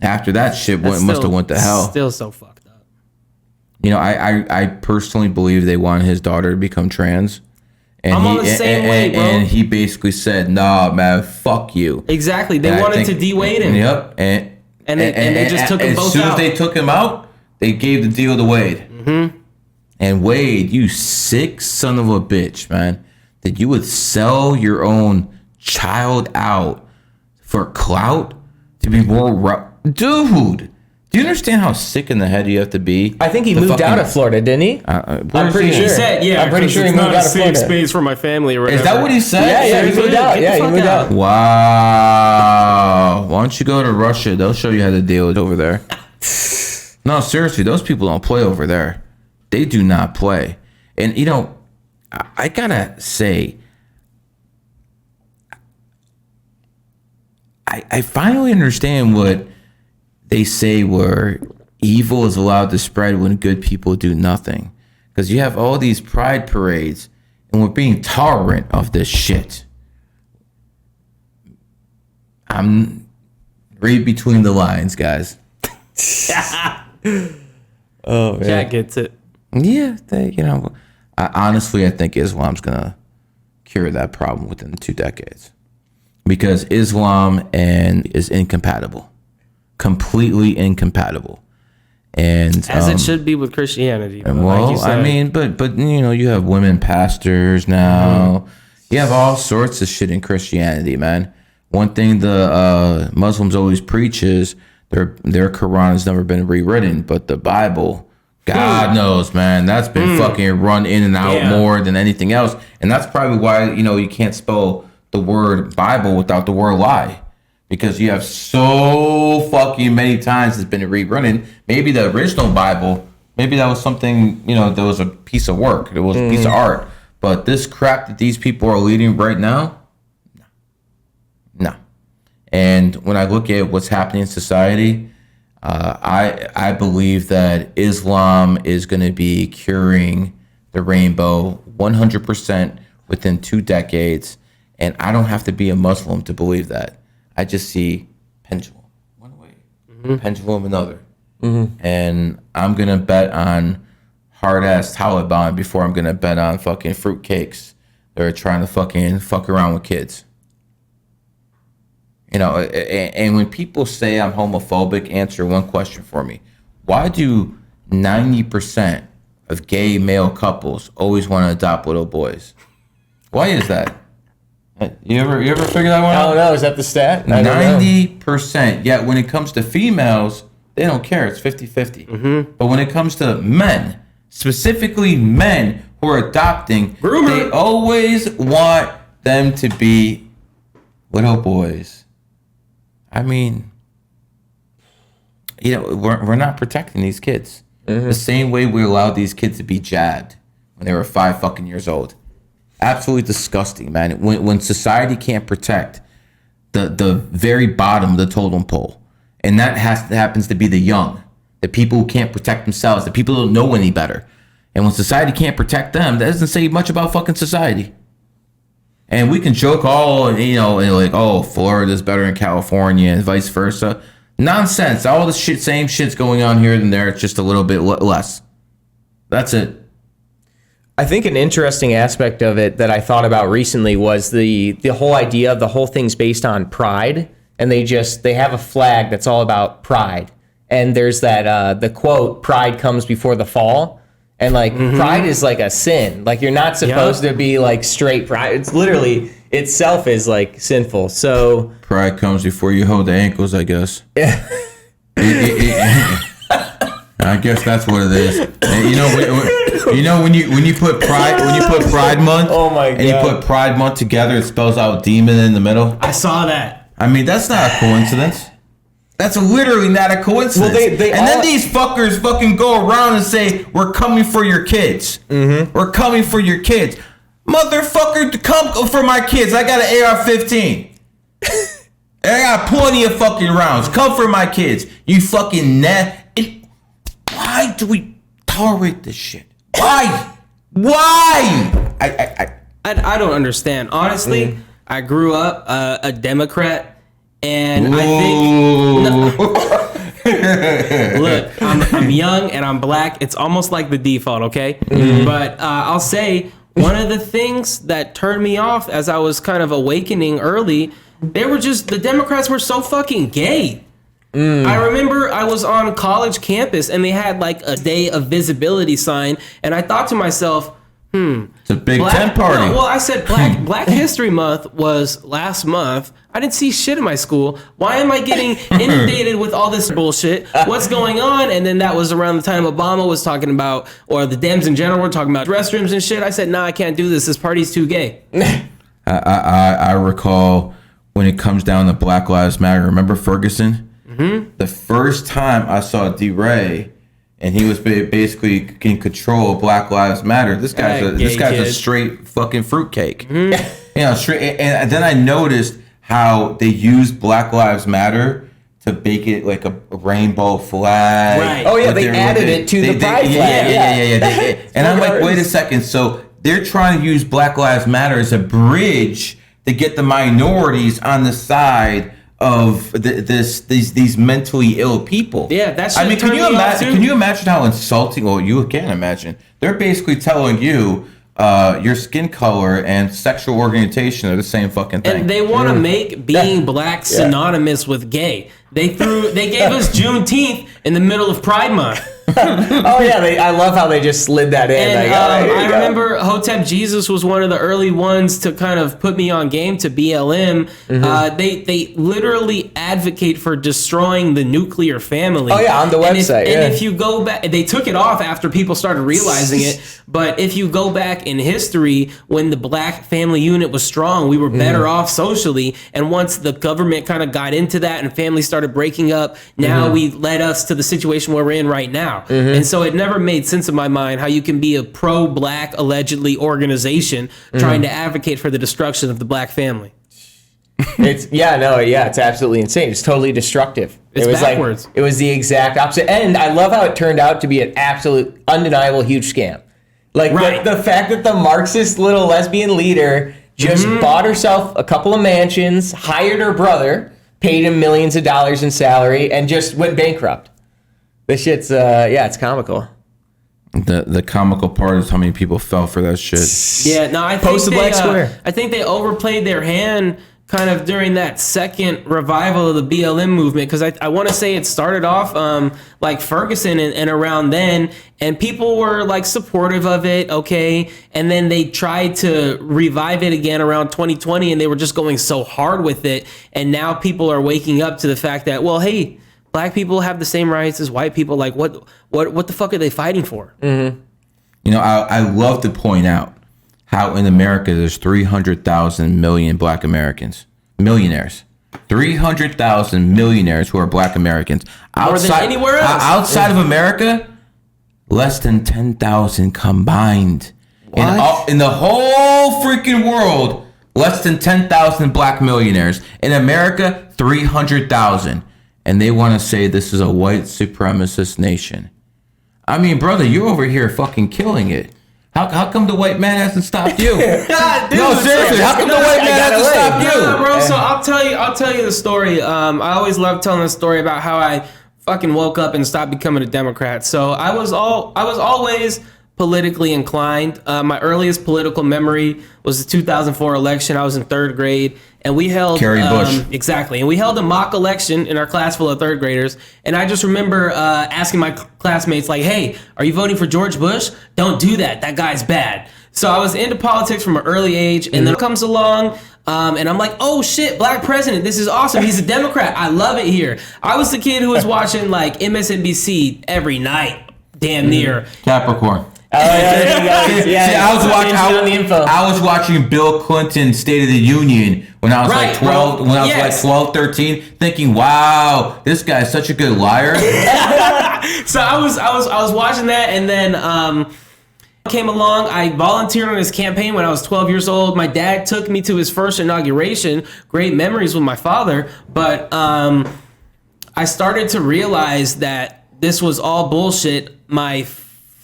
After that shit must have went to hell. Still so fucked up. You know, I personally believe they wanted his daughter to become trans. And I'm on the same way, bro. And he basically said, "Nah, man, fuck you." Exactly. They wanted to de-Wade him. Yep. And they just took him both out. As soon as they took him out, they gave the deal to Wade. And Wade, you sick son of a bitch, man, that you would sell your own child out for clout to be more... Dude, do you understand how sick in the head you have to be? I think he moved out of Florida, didn't he? I'm pretty sure. He said, yeah. I'm pretty sure he moved out of Florida. Safe space for my family or whatever. Is that what he said? Yeah, he moved out. Yeah, he moved out. Wow. Why don't you go to Russia? They'll show you how to deal with it over there. No, seriously, those people don't play over there. They do not play. And, you know, I gotta say, I finally understand what they say where evil is allowed to spread when good people do nothing. Because you have all these pride parades and we're being tolerant of this shit. Read between the lines, guys. Oh, man. Jack gets it. Yeah, honestly, I think Islam's gonna cure that problem within 2 decades, because Islam is incompatible, completely incompatible, and As it should be with Christianity. Well, like you said. I mean, but you know, you have women pastors now. Mm-hmm. You have all sorts of shit in Christianity, man. One thing the Muslims always preach is their Quran has never been rewritten, but the Bible, God knows, man, that's been fucking run in and out more than anything else. And that's probably why, you know, you can't spell the word Bible without the word lie, because you have so fucking many times it's been rewritten. Maybe the original Bible, maybe that was something, you know, that was a piece of work, it was a piece of art. But this crap that these people are leading right now, no. And when I look at what's happening in society, I believe that Islam is going to be curing the rainbow 100% within 2 decades. And I don't have to be a Muslim to believe that. I just see pendulum one way, pendulum another. And I'm going to bet on hard-ass Taliban before I'm going to bet on fucking fruitcakes that are trying to fucking fuck around with kids. You know, and when people say I'm homophobic, answer one question for me. Why do 90% of gay male couples always want to adopt little boys? Why is that? You ever figure that one out? I don't know. Is that the stat? 90%. Yet when it comes to females, they don't care. It's 50-50. But when it comes to men, specifically men who are adopting, they always want them to be little boys. I mean, you know, we're not protecting these kids. The same way we allowed these kids to be jabbed when they were 5 fucking years old. Absolutely disgusting, man. When society can't protect the very bottom of the totem pole, and that happens to be the young, the people who can't protect themselves, the people who don't know any better. And when society can't protect them, that doesn't say much about fucking society. And we can joke Florida's better than California and vice versa. Nonsense. All the same shit's going on here than there. It's just a little bit less. That's it. I think an interesting aspect of it that I thought about recently was the whole idea of the whole thing's based on pride. And they have a flag that's all about pride. And there's that, the quote, pride comes before the fall. And like pride is like a sin. Like you're not supposed to be like straight pride. It's literally itself is like sinful. So pride comes before you hold the ankles, I guess. Yeah. I guess that's what it is. And when you put Pride Month, oh my God, and you put Pride Month together, it spells out demon in the middle. I saw that. I mean, that's not a coincidence. That's literally not a coincidence. Well, then these fuckers fucking go around and say, we're coming for your kids. We're coming for your kids. Motherfucker, come for my kids. I got an AR-15. I got plenty of fucking rounds. Come for my kids. You fucking why do we tolerate this shit? Why? I don't understand. Honestly, I grew up a Democrat. And I think, look, I'm young and I'm black. It's almost like the default, okay? But I'll say one of the things that turned me off as I was kind of awakening early, the Democrats were so fucking gay. I remember I was on college campus and they had like a day of visibility sign, and I thought to myself, it's a big tent party. No, well, I said Black History Month was last month. I didn't see shit in my school. Why am I getting inundated with all this bullshit? What's going on? And then that was around the time Obama was talking about, or the Dems in general were talking about restrooms and shit. I said, nah, I can't do this. This party's too gay. I recall when it comes down to Black Lives Matter. Remember Ferguson? Mm-hmm. The first time I saw D-Ray, and he was basically in control of Black Lives Matter. This guy's a straight fucking fruitcake. Mm-hmm. Straight. And then I noticed how they used Black Lives Matter to make it like a rainbow flag. Right. Oh yeah, they added it to the pride flag. Yeah. And I'm like, wait a second. So they're trying to use Black Lives Matter as a bridge to get the minorities on the side of these mentally ill people. Yeah, that's. I mean, can you imagine how insulting? Well, you can imagine. They're basically telling you your skin color and sexual orientation are the same fucking thing. And they want to make being black synonymous with gay. They gave us Juneteenth in the middle of Pride Month. Oh yeah, I love how they just slid that in. And I remember Hotep Jesus was one of the early ones to kind of put me on game to BLM. Mm-hmm. They literally advocate for destroying the nuclear family. Oh yeah, on the website. And if you go back, they took it off after people started realizing it. But if you go back in history, when the black family unit was strong, we were better off socially. And once the government kind of got into that and families started breaking up, now we led us to the situation where we're in right now. And so it never made sense in my mind how you can be a pro-black, allegedly, organization trying to advocate for the destruction of the black family. It's absolutely insane. It's totally destructive. It was backwards. Like, it was the exact opposite. And I love how it turned out to be an absolute, undeniable, huge scam. Like the fact that the Marxist little lesbian leader just bought herself a couple of mansions, hired her brother, paid him millions of dollars in salary, and just went bankrupt. This shit's it's comical. The comical part is how many people fell for that shit. Yeah, no, I think they overplayed their hand kind of during that second revival of the BLM movement, because I want to say it started off like Ferguson and around then, and people were like supportive of it, okay, and then they tried to revive it again around 2020, and they were just going so hard with it, and now people are waking up to the fact that, well, hey, black people have the same rights as white people. Like, what the fuck are they fighting for? Mm-hmm. You know, I love to point out how in America there's 300,000 million black Americans, millionaires. 300,000 millionaires who are black Americans. More than anywhere else. Outside of America, less than 10,000 combined. In the whole freaking world, less than 10,000 black millionaires. In America, 300,000. And they want to say this is a white supremacist nation. I mean, brother, you're over here fucking killing it. How come the white man hasn't stopped you? God, dude, no, seriously, how come the white man hasn't stopped you? No, bro, so I'll tell you the story. I always love telling the story about how I fucking woke up and stopped becoming a Democrat. So I was always politically inclined. My earliest political memory was the 2004 election. I was in third grade, and we held Kerry Bush. Exactly, and we held a mock election in our class full of third graders. And I just remember asking my classmates, like, "Hey, are you voting for George Bush? Don't do that. That guy's bad." So I was into politics from an early age, and then it comes along. And I'm like, oh shit, black president, this is awesome. He's a Democrat. I love it here. I was the kid who was watching like MSNBC every night, damn near. Capricorn. I was watching Bill Clinton's State of the Union when I was like 12, bro. Like 12, 13, thinking, wow, this guy's such a good liar. So I was watching that, and then came along. I volunteered on his campaign when I was 12 years old. My dad took me to his first inauguration. Great memories with my father, but I started to realize that this was all bullshit my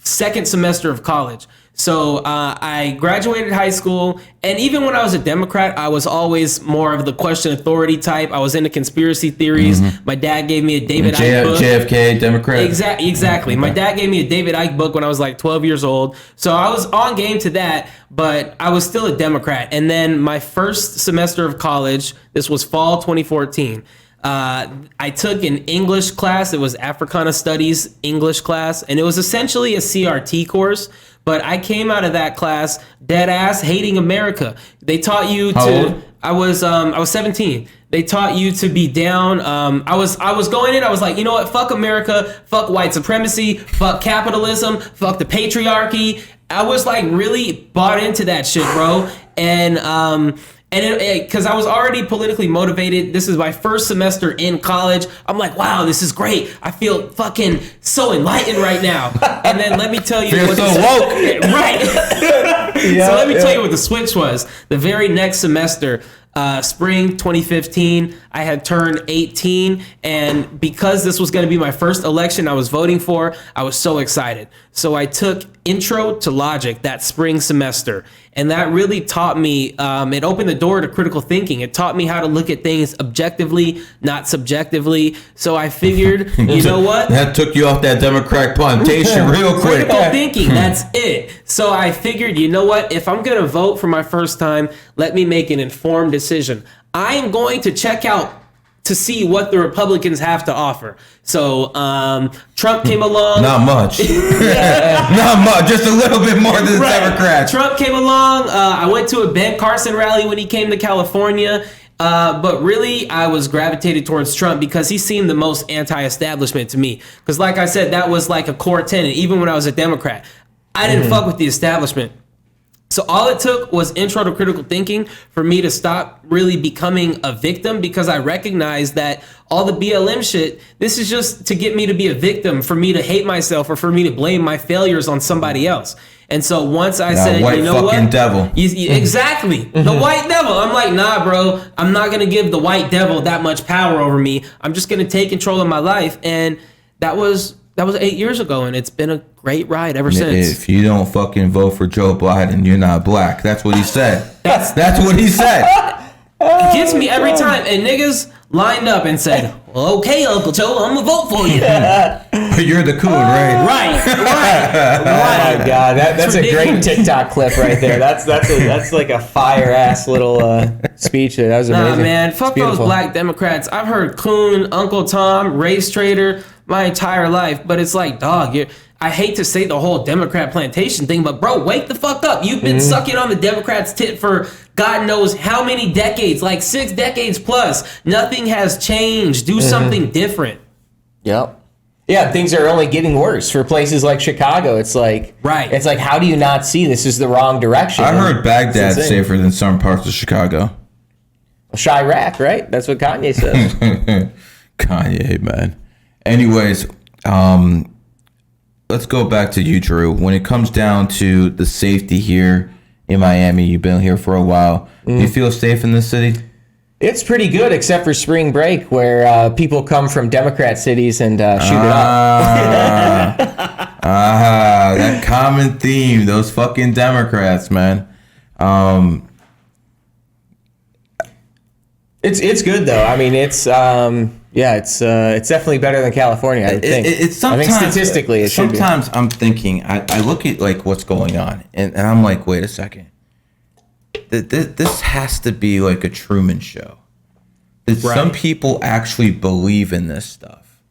second semester of college. So I graduated high school, and even when I was a Democrat, I was always more of the question authority type. I was into conspiracy theories. My dad gave me a David Icke book. JFK, Democrat. Exactly. My dad gave me a David Icke book when I was like 12 years old. So I was on game to that, but I was still a Democrat. And then my first semester of college, this was fall 2014, I took an English class. It was Africana Studies English class, and it was essentially a CRT course. But I came out of that class dead ass hating America. They taught you to. How old? I was 17. They taught you to be down. I was going in. I was like, you know what? Fuck America. Fuck white supremacy. Fuck capitalism. Fuck the patriarchy. I was like really bought into that shit, bro. And And because I was already politically motivated, this is my first semester in college. I'm like, wow, this is great. I feel fucking so enlightened right now. And then let me tell you, Feel so woke. Right. So let me tell you what the switch was. The very next semester, spring 2015, I had turned 18, and because this was going to be my first election I was voting for, I was so excited. So I took Intro to Logic that spring semester, and that really taught me, it opened the door to critical thinking. It taught me how to look at things objectively, not subjectively. So I figured, you know what? That took you off that Democratic plantation real quick. Critical thinking, that's it. So I figured, you know what? If I'm going to vote for my first time, let me make an informed decision. I am going to check out to see what the Republicans have to offer. So Trump came along. Not much. Not much. Just a little bit more than the Democrats. Trump came along. I went to a Ben Carson rally when he came to California. But really, I was gravitated towards Trump because he seemed the most anti-establishment to me. Because like I said, that was like a core tenet. Even when I was a Democrat, I didn't fuck with the establishment. So all it took was Intro to Critical Thinking for me to stop really becoming a victim, because I recognized that all the BLM shit, this is just to get me to be a victim, for me to hate myself or for me to blame my failures on somebody else. And so once I said, you know what? Devil. Exactly. The white devil. I'm like, nah, bro, I'm not going to give the white devil that much power over me. I'm just going to take control of my life. And that was 8 years ago, and it's been a great ride ever since. If you don't fucking vote for Joe Biden, you're not black. That's what he said. That's what he said. It gets me every time. And niggas lined up and said, well, okay, Uncle Joe, I'm going to vote for you. But you're the coon, right? Right. Oh my God, that's a great TikTok clip right there. That's like a fire ass little speech. That was amazing. Nah, man, fuck those black Democrats. I've heard coon, Uncle Tom, race trader my entire life, but it's like, dog, I hate to say the whole Democrat plantation thing, but bro, wake the fuck up. You've been sucking on the Democrats' tit for God knows how many decades, like 6 decades plus. Nothing has changed. Do something different. Yep. Yeah, things are only getting worse for places like Chicago. It's like, it's like, how do you not see this is the wrong direction? I heard Baghdad's safer than some parts of Chicago. Chirac, right? That's what Kanye says. Kanye, man. Anyways, let's go back to you, Drew. When it comes down to the safety here in Miami, you've been here for a while. Do you feel safe in this city? It's pretty good, except for spring break, where people come from Democrat cities and shoot it up. That common theme, those fucking Democrats, man. It's good though. I mean, it's definitely better than California. I would think. I think statistically, it should be. Sometimes I'm thinking, I look at like what's going on, and I'm like, wait a second. This has to be like a Truman Show. Some people actually believe in this stuff.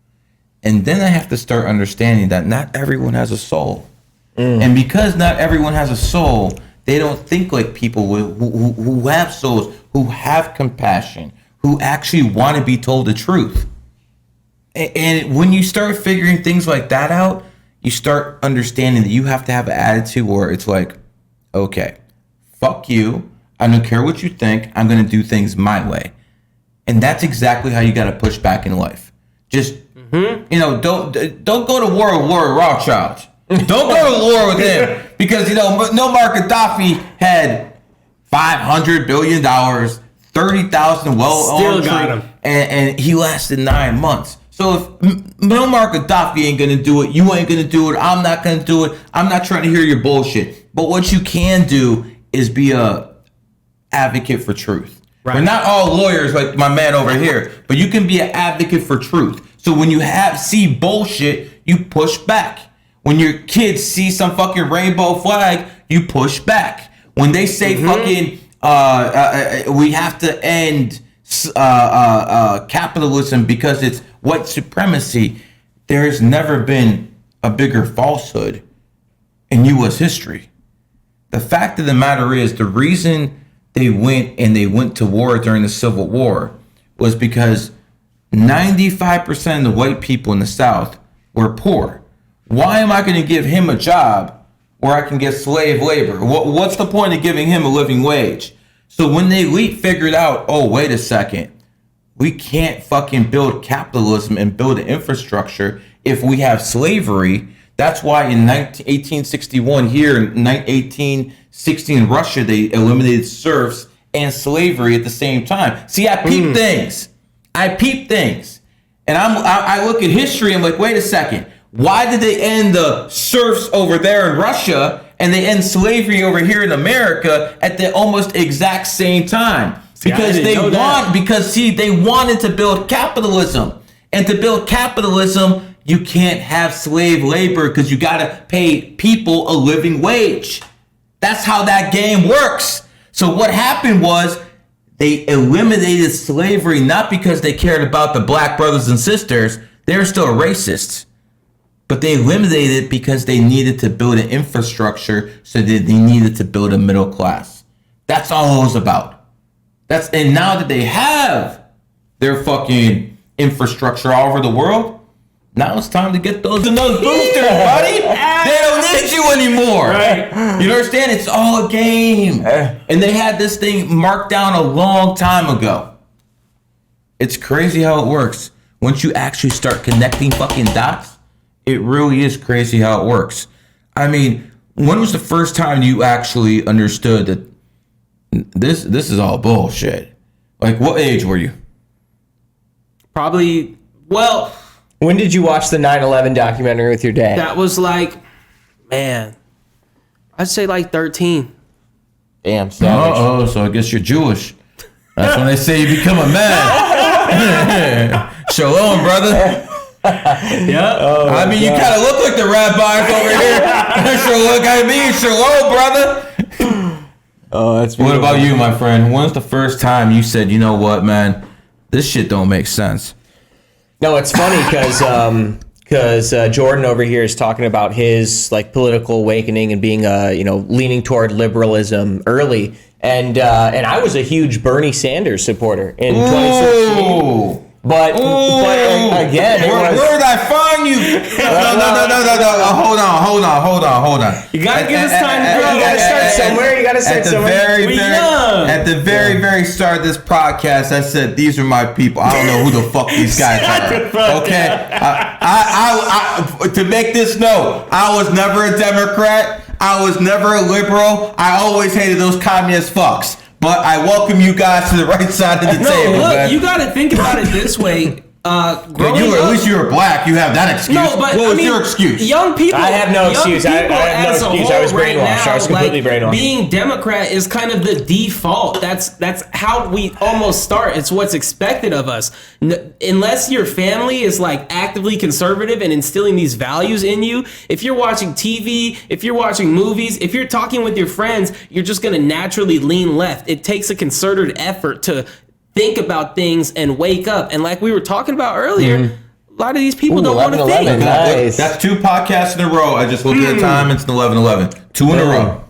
And then I have to start understanding that not everyone has a soul. And because not everyone has a soul, they don't think like people who have souls, who have compassion, who actually want to be told the truth. And when you start figuring things like that out, you start understanding that you have to have an attitude where it's like, okay, fuck you. I don't care what you think. I'm going to do things my way. And that's exactly how you got to push back in life. Just, don't go to war with Rothschild. Don't go to war with him. Because, Muammar Gaddafi had $500 billion, 30,000 well-armed troops, and he lasted 9 months. So if Muammar Gaddafi ain't going to do it, you ain't going to do it, I'm not going to do it, I'm not trying to hear your bullshit. But what you can do is be a advocate for truth. Right. We're not all lawyers like my man over here, but you can be an advocate for truth. So when you see bullshit, you push back. When your kids see some fucking rainbow flag, you push back. When they say fucking we have to end capitalism because it's white supremacy, there's never been a bigger falsehood in U.S. history. The fact of the matter is, the reason they went to war during the Civil War was because 95% of the white people in the South were poor. Why am I going to give him a job where I can get slave labor? What's the point of giving him a living wage? So when the elite figured out, oh, wait a second, we can't fucking build capitalism and build an infrastructure if we have slavery. That's why in 1861 here, in 1860 in Russia, they eliminated serfs and slavery at the same time. See, I peep things. And I look at history and I'm like, wait a second. Why did they end the serfs over there in Russia and they end slavery over here in America at the almost exact same time? Because they wanted to build capitalism. And to build capitalism, you can't have slave labor because you got to pay people a living wage. That's how that game works. So what happened was they eliminated slavery not because they cared about the black brothers and sisters. They're still racists. But they eliminated it because they needed to build an infrastructure, so that they needed to build a middle class. That's all it was about. And now that they have their fucking infrastructure all over the world, now it's time to get those boosters, buddy. They don't need you anymore. Right. You understand? It's all a game. And they had this thing marked down a long time ago. It's crazy how it works. Once you actually start connecting fucking dots, it really is crazy how it works. I mean, when was the first time you actually understood that this is all bullshit? Like, what age were you? Probably, well... When did you watch the 9/11 documentary with your dad? That was like, man, I'd say like 13. Damn, savage. Oh, so I guess you're Jewish. That's when they say you become a man. Shalom, brother. Yeah. Oh, I mean, God. You kind of look like the rabbis over here. Shalom, brother. Oh, that's beautiful. What about you, my friend? When's the first time you said, you know what, man, this shit don't make sense? No, it's funny because Jordan over here is talking about his like political awakening and being leaning toward liberalism early, and I was a huge Bernie Sanders supporter in 2016. But again, where did I find you? No. Hold on. You gotta give us time to grow. You gotta start somewhere. At the very start of this podcast, I said these are my people. I don't know who the fuck these guys are. Okay, I to make this known, I was never a Democrat. I was never a liberal. I always hated those communist fucks. But I welcome you guys to the right side of the table, look, man. You got to think about it this way. At least you were black. You have that excuse. No, but what was your excuse? Young people. I have no excuse. I have no excuse. I was brainwashed. I was completely brainwashed. Being Democrat is kind of the default. That's how we almost start. It's what's expected of us. Unless your family is like actively conservative and instilling these values in you, if you're watching TV, if you're watching movies, if you're talking with your friends, you're just going to naturally lean left. It takes a concerted effort to think about things and wake up. And like we were talking about earlier, a lot of these people don't want to think. Nice. That's 2 podcasts in a row. I just looked at the time. It's 11:11. 2 in a row.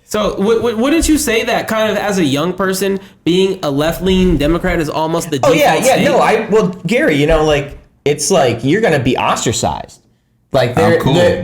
So wouldn't you say that kind of as a young person, being a left-leaning Democrat is almost the default state? No, Gary, it's like you're going to be ostracized. Like I'm cool. I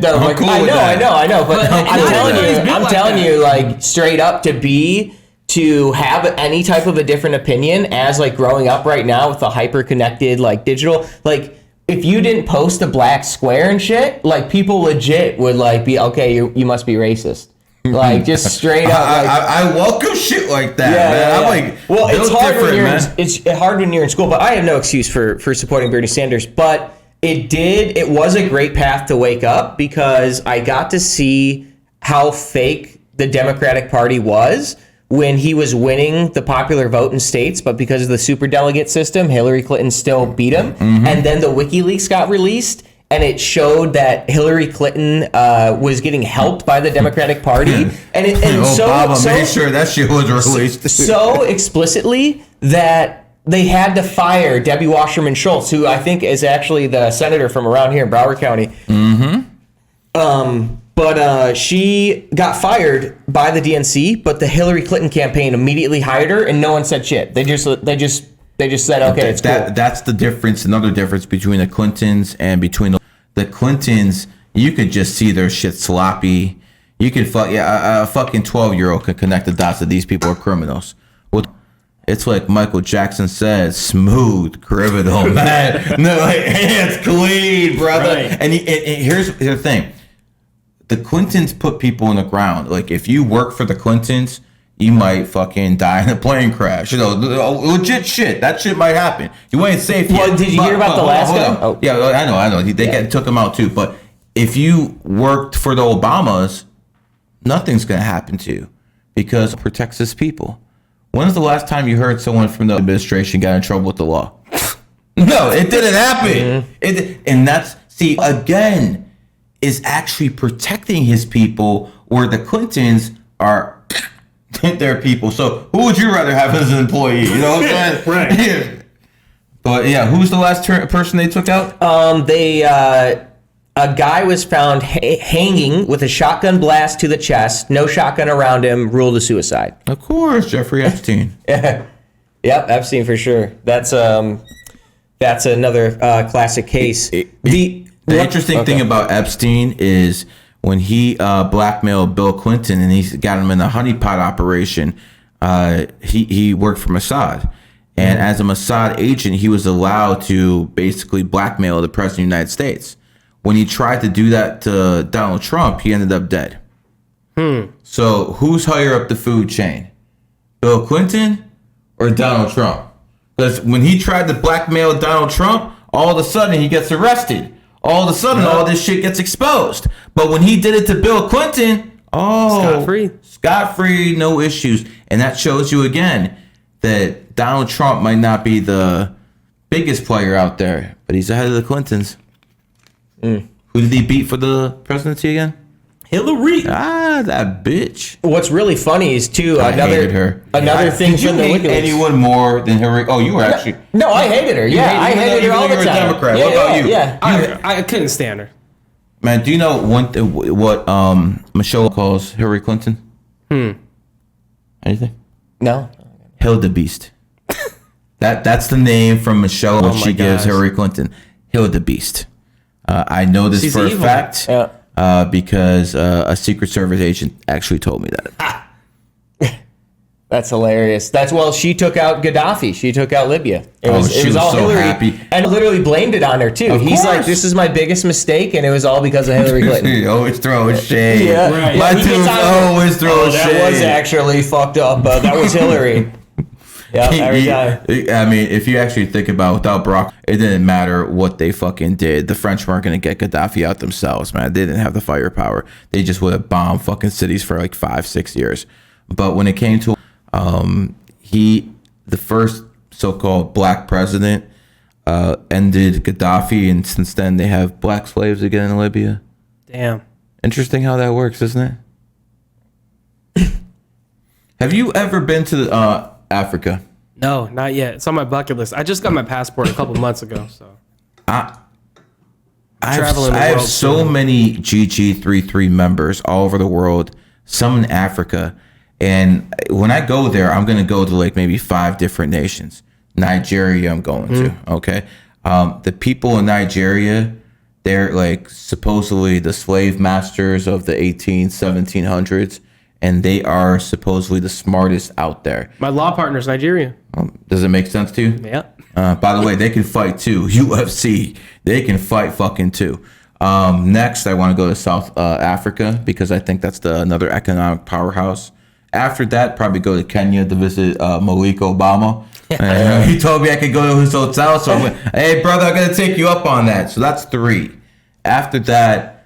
know, but I'm telling you, like straight up to have any type of a different opinion as like growing up right now with the hyper connected like digital, like if you didn't post a black square and shit, like people legit would like be okay, you must be racist. Like just straight up. I welcome shit like that, man. I'm like, well, it's hard when you're in school, but I have no excuse for supporting Bernie Sanders. But it was a great path to wake up because I got to see how fake the Democratic Party was when he was winning the popular vote in states, but because of the superdelegate system, Hillary Clinton still beat him. Mm-hmm. And then the WikiLeaks got released, and it showed that Hillary Clinton was getting helped by the Democratic Party. Obama made sure that shit was released. So explicitly that they had to fire Debbie Wasserman Schultz, who I think is actually the senator from around here in Broward County. Mm-hmm. But she got fired by the DNC, but the Hillary Clinton campaign immediately hired her, and no one said shit. They just said, okay, it's cool. That's the difference. Another difference between the Clintons and between the Clintons. You could just see their shit sloppy. You can fuck a fucking 12-year-old can connect the dots that these people are criminals. Well, it's like Michael Jackson said, smooth criminal, man. No, like, it's clean, brother. Right. And here's the thing: the Clintons put people in the ground. Like if you work for the Clintons, you might fucking die in a plane crash. You know, legit shit. That shit might happen. You ain't safe yet. Well, did you hear about the last guy? Oh. Yeah, I know. They took him out too. But if you worked for the Obamas, nothing's going to happen to you because it protects his people. When was the last time you heard someone from the administration got in trouble with the law? No, it didn't happen. And that's, see, again, is actually protecting his people where the Clintons are their people. So who would you rather have as an employee? You know what I'm saying? Right. Yeah. But yeah, who's the last person they took out? A guy was found hanging with a shotgun blast to the chest, no shotgun around him, ruled a suicide. Of course, Jeffrey Epstein. Yep, Epstein for sure. That's another classic case. The interesting thing about Epstein is when he blackmailed Bill Clinton and he got him in a honeypot operation, he worked for Mossad. And as a Mossad agent, he was allowed to basically blackmail the president of the United States. When he tried to do that to Donald Trump, he ended up dead. So who's higher up the food chain? Bill Clinton or Donald Trump? Because when he tried to blackmail Donald Trump, all of a sudden he gets arrested. All of a sudden all this shit gets exposed. But when he did it to Bill Clinton, scot-free, no issues. And that shows you again that Donald Trump might not be the biggest player out there, but he's ahead of the Clintons. Who did he beat for the presidency again? Hillary. That bitch. What's really funny is too I hated her. Another thing Did you from the hate WikiLeaks. anyone more than Hillary? Oh, you were actually. No, I hated her. Yeah, I hated her all the time. You're a Democrat. Yeah, What about you? Yeah. I couldn't stand her. Man, do you know what Michelle calls Hillary Clinton? Anything? No. Hildebeest. That's the name from Michelle what she gives gosh. Hillary Clinton. Hildebeest. I know this She's for evil. a fact Yeah. because a Secret Service agent actually told me that. That's hilarious. She took out Gaddafi. She took out Libya. It was all so Hillary. happy. And literally blamed it on her too. Of He's like, course. this is my biggest mistake, and it was all because of Hillary Clinton. Always throwing shade. Yeah. Right. My He gets dude's on- always throwing shade. That was actually fucked up. That was Hillary. Yeah, every time. I mean, if you actually think about it, without Barack, it didn't matter what they fucking did. The French weren't going to get Gaddafi out themselves, man. They didn't have the firepower. They just would have bombed fucking cities for like 5-6 years. But when it came to the first so-called black president, ended Gaddafi, and since then they have black slaves again in Libya. Damn. Interesting how that works, isn't it? Have you ever been to Africa? No, not yet. It's on my bucket list. I just got my passport a couple months ago, so. I Traveling the have world so soon. many GG33 members all over the world, some in Africa. And when I go there, I'm going to go to like maybe 5 different nations. Nigeria, I'm going to. Okay. The people in Nigeria, they're like supposedly the slave masters of the 1700s. And they are supposedly the smartest out there. My law partner's Nigeria. Does it make sense to you? Yeah. By the way, they can fight too. UFC, they can fight fucking too. Next, I want to go to South Africa because I think that's another economic powerhouse. After that, probably go to Kenya to visit Malik Obama. He told me I could go to his hotel, so I went, hey brother, I'm gonna take you up on that. So that's 3. After that,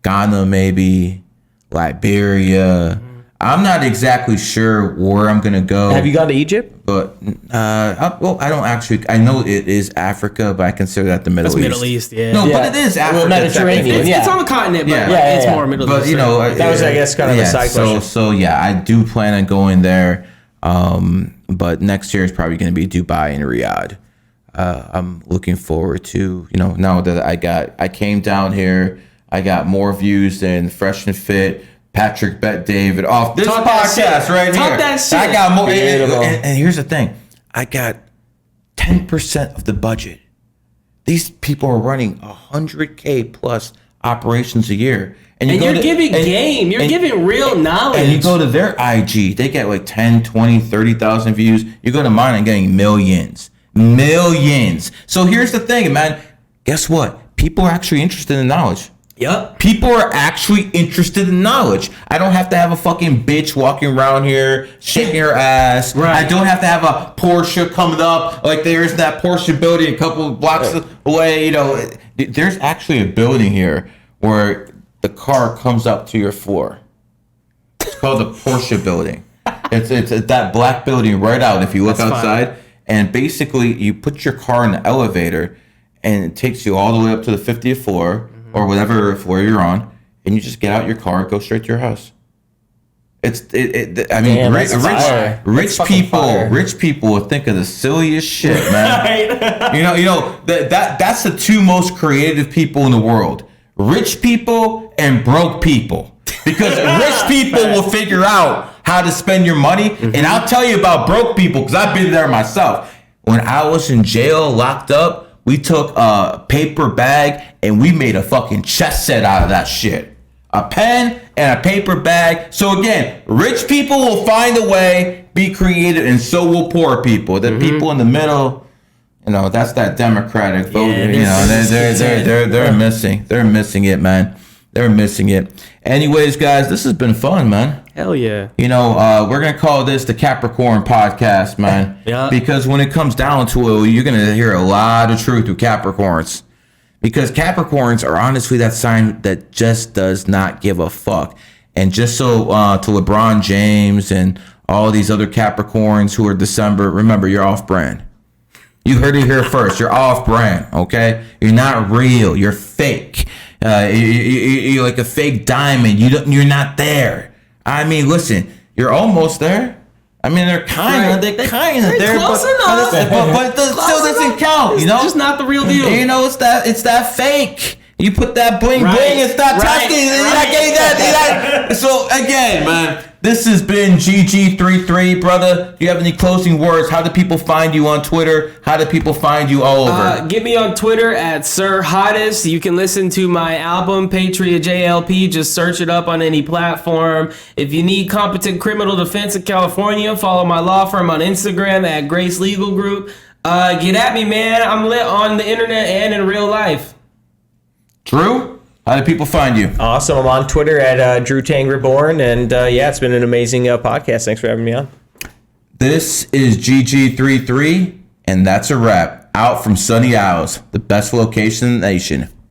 Ghana maybe, Liberia. I'm not exactly sure where I'm gonna go. Have you gone to Egypt? But I don't actually. I know it is Africa, but I consider that the Middle That's East. Middle East, yeah. No, Yeah. but it is Africa. Well, Mediterranean, It's on the continent, but it's more Middle East. But you know, That was, I guess, kind of a side question. So yeah, I do plan on going there. But next year is probably going to be Dubai and Riyadh. I'm looking forward to, now that I came down here, I got more views than Fresh and Fit, Patrick Bet David off this Talk that podcast shit. right Talk here. that shit. I got more. Beautiful. And here's the thing, I got 10% of the budget. These people are running $100K plus operations a year. And you're giving game. You're giving real knowledge. And you go to their IG, they get like 10, 20, 30,000 views. You go to mine and getting millions. Millions. So here's the thing, man. Guess what? People are actually interested in knowledge. Yep. People are actually interested in knowledge. I don't have to have a fucking bitch walking around here shaking her ass. Right. I don't have to have a Porsche coming up like there's that Porsche building a couple of blocks away. You know, there's actually a building here where the car comes up to your floor. It's called the Porsche building. It's that black building right out if you look outside. Fine. And basically you put your car in the elevator and it takes you all the way up to the 50th floor or whatever floor you're on, and you just get out your car and go straight to your house. I mean, Damn, rich people will think of the silliest shit, man. Right. You know that's the two most creative people in the world. Rich people and broke people. Because rich people will figure out how to spend your money. Mm-hmm. And I'll tell you about broke people because I've been there myself. When I was in jail, locked up, we took a paper bag and we made a fucking chess set out of that shit. A pen and a paper bag. So again, rich people will find a way, be creative, and so will poor people. The people in the middle, you know, that's that Democratic vote. They're missing. They're missing it, man. They're missing it. Anyways, guys, this has been fun, man. Hell yeah. You know, we're going to call this the Capricorn podcast, man. Yeah. Because when it comes down to it, you're going to hear a lot of truth with Capricorns. Because Capricorns are honestly that sign that just does not give a fuck. And just so to LeBron James and all these other Capricorns who are December, remember, you're off-brand. You heard it here first. You're off-brand, okay? You're not real. You're fake. You're like a fake diamond. You're not there. I mean, listen, you're almost there. I mean, they're kind of there, close enough. But it still doesn't count. You know, it's just not the real deal. You know, it's that fake. You put that bling bling and stop testing. You're not getting that. So again, man. This has been GG33, brother. Do you have any closing words? How do people find you on Twitter? How do people find you all over? Get me on Twitter at Sir Hottest. You can listen to my album, Patriot JLP. Just search it up on any platform. If you need competent criminal defense in California, follow my law firm on Instagram at Grace Legal Group. Get at me, man. I'm lit on the internet and in real life. Drew? How do people find you? Awesome. I'm on Twitter at Drutang Reborn. And yeah, it's been an amazing podcast. Thanks for having me on. This is GG33, and that's a wrap. Out from Sunny Isles, the best location in the nation.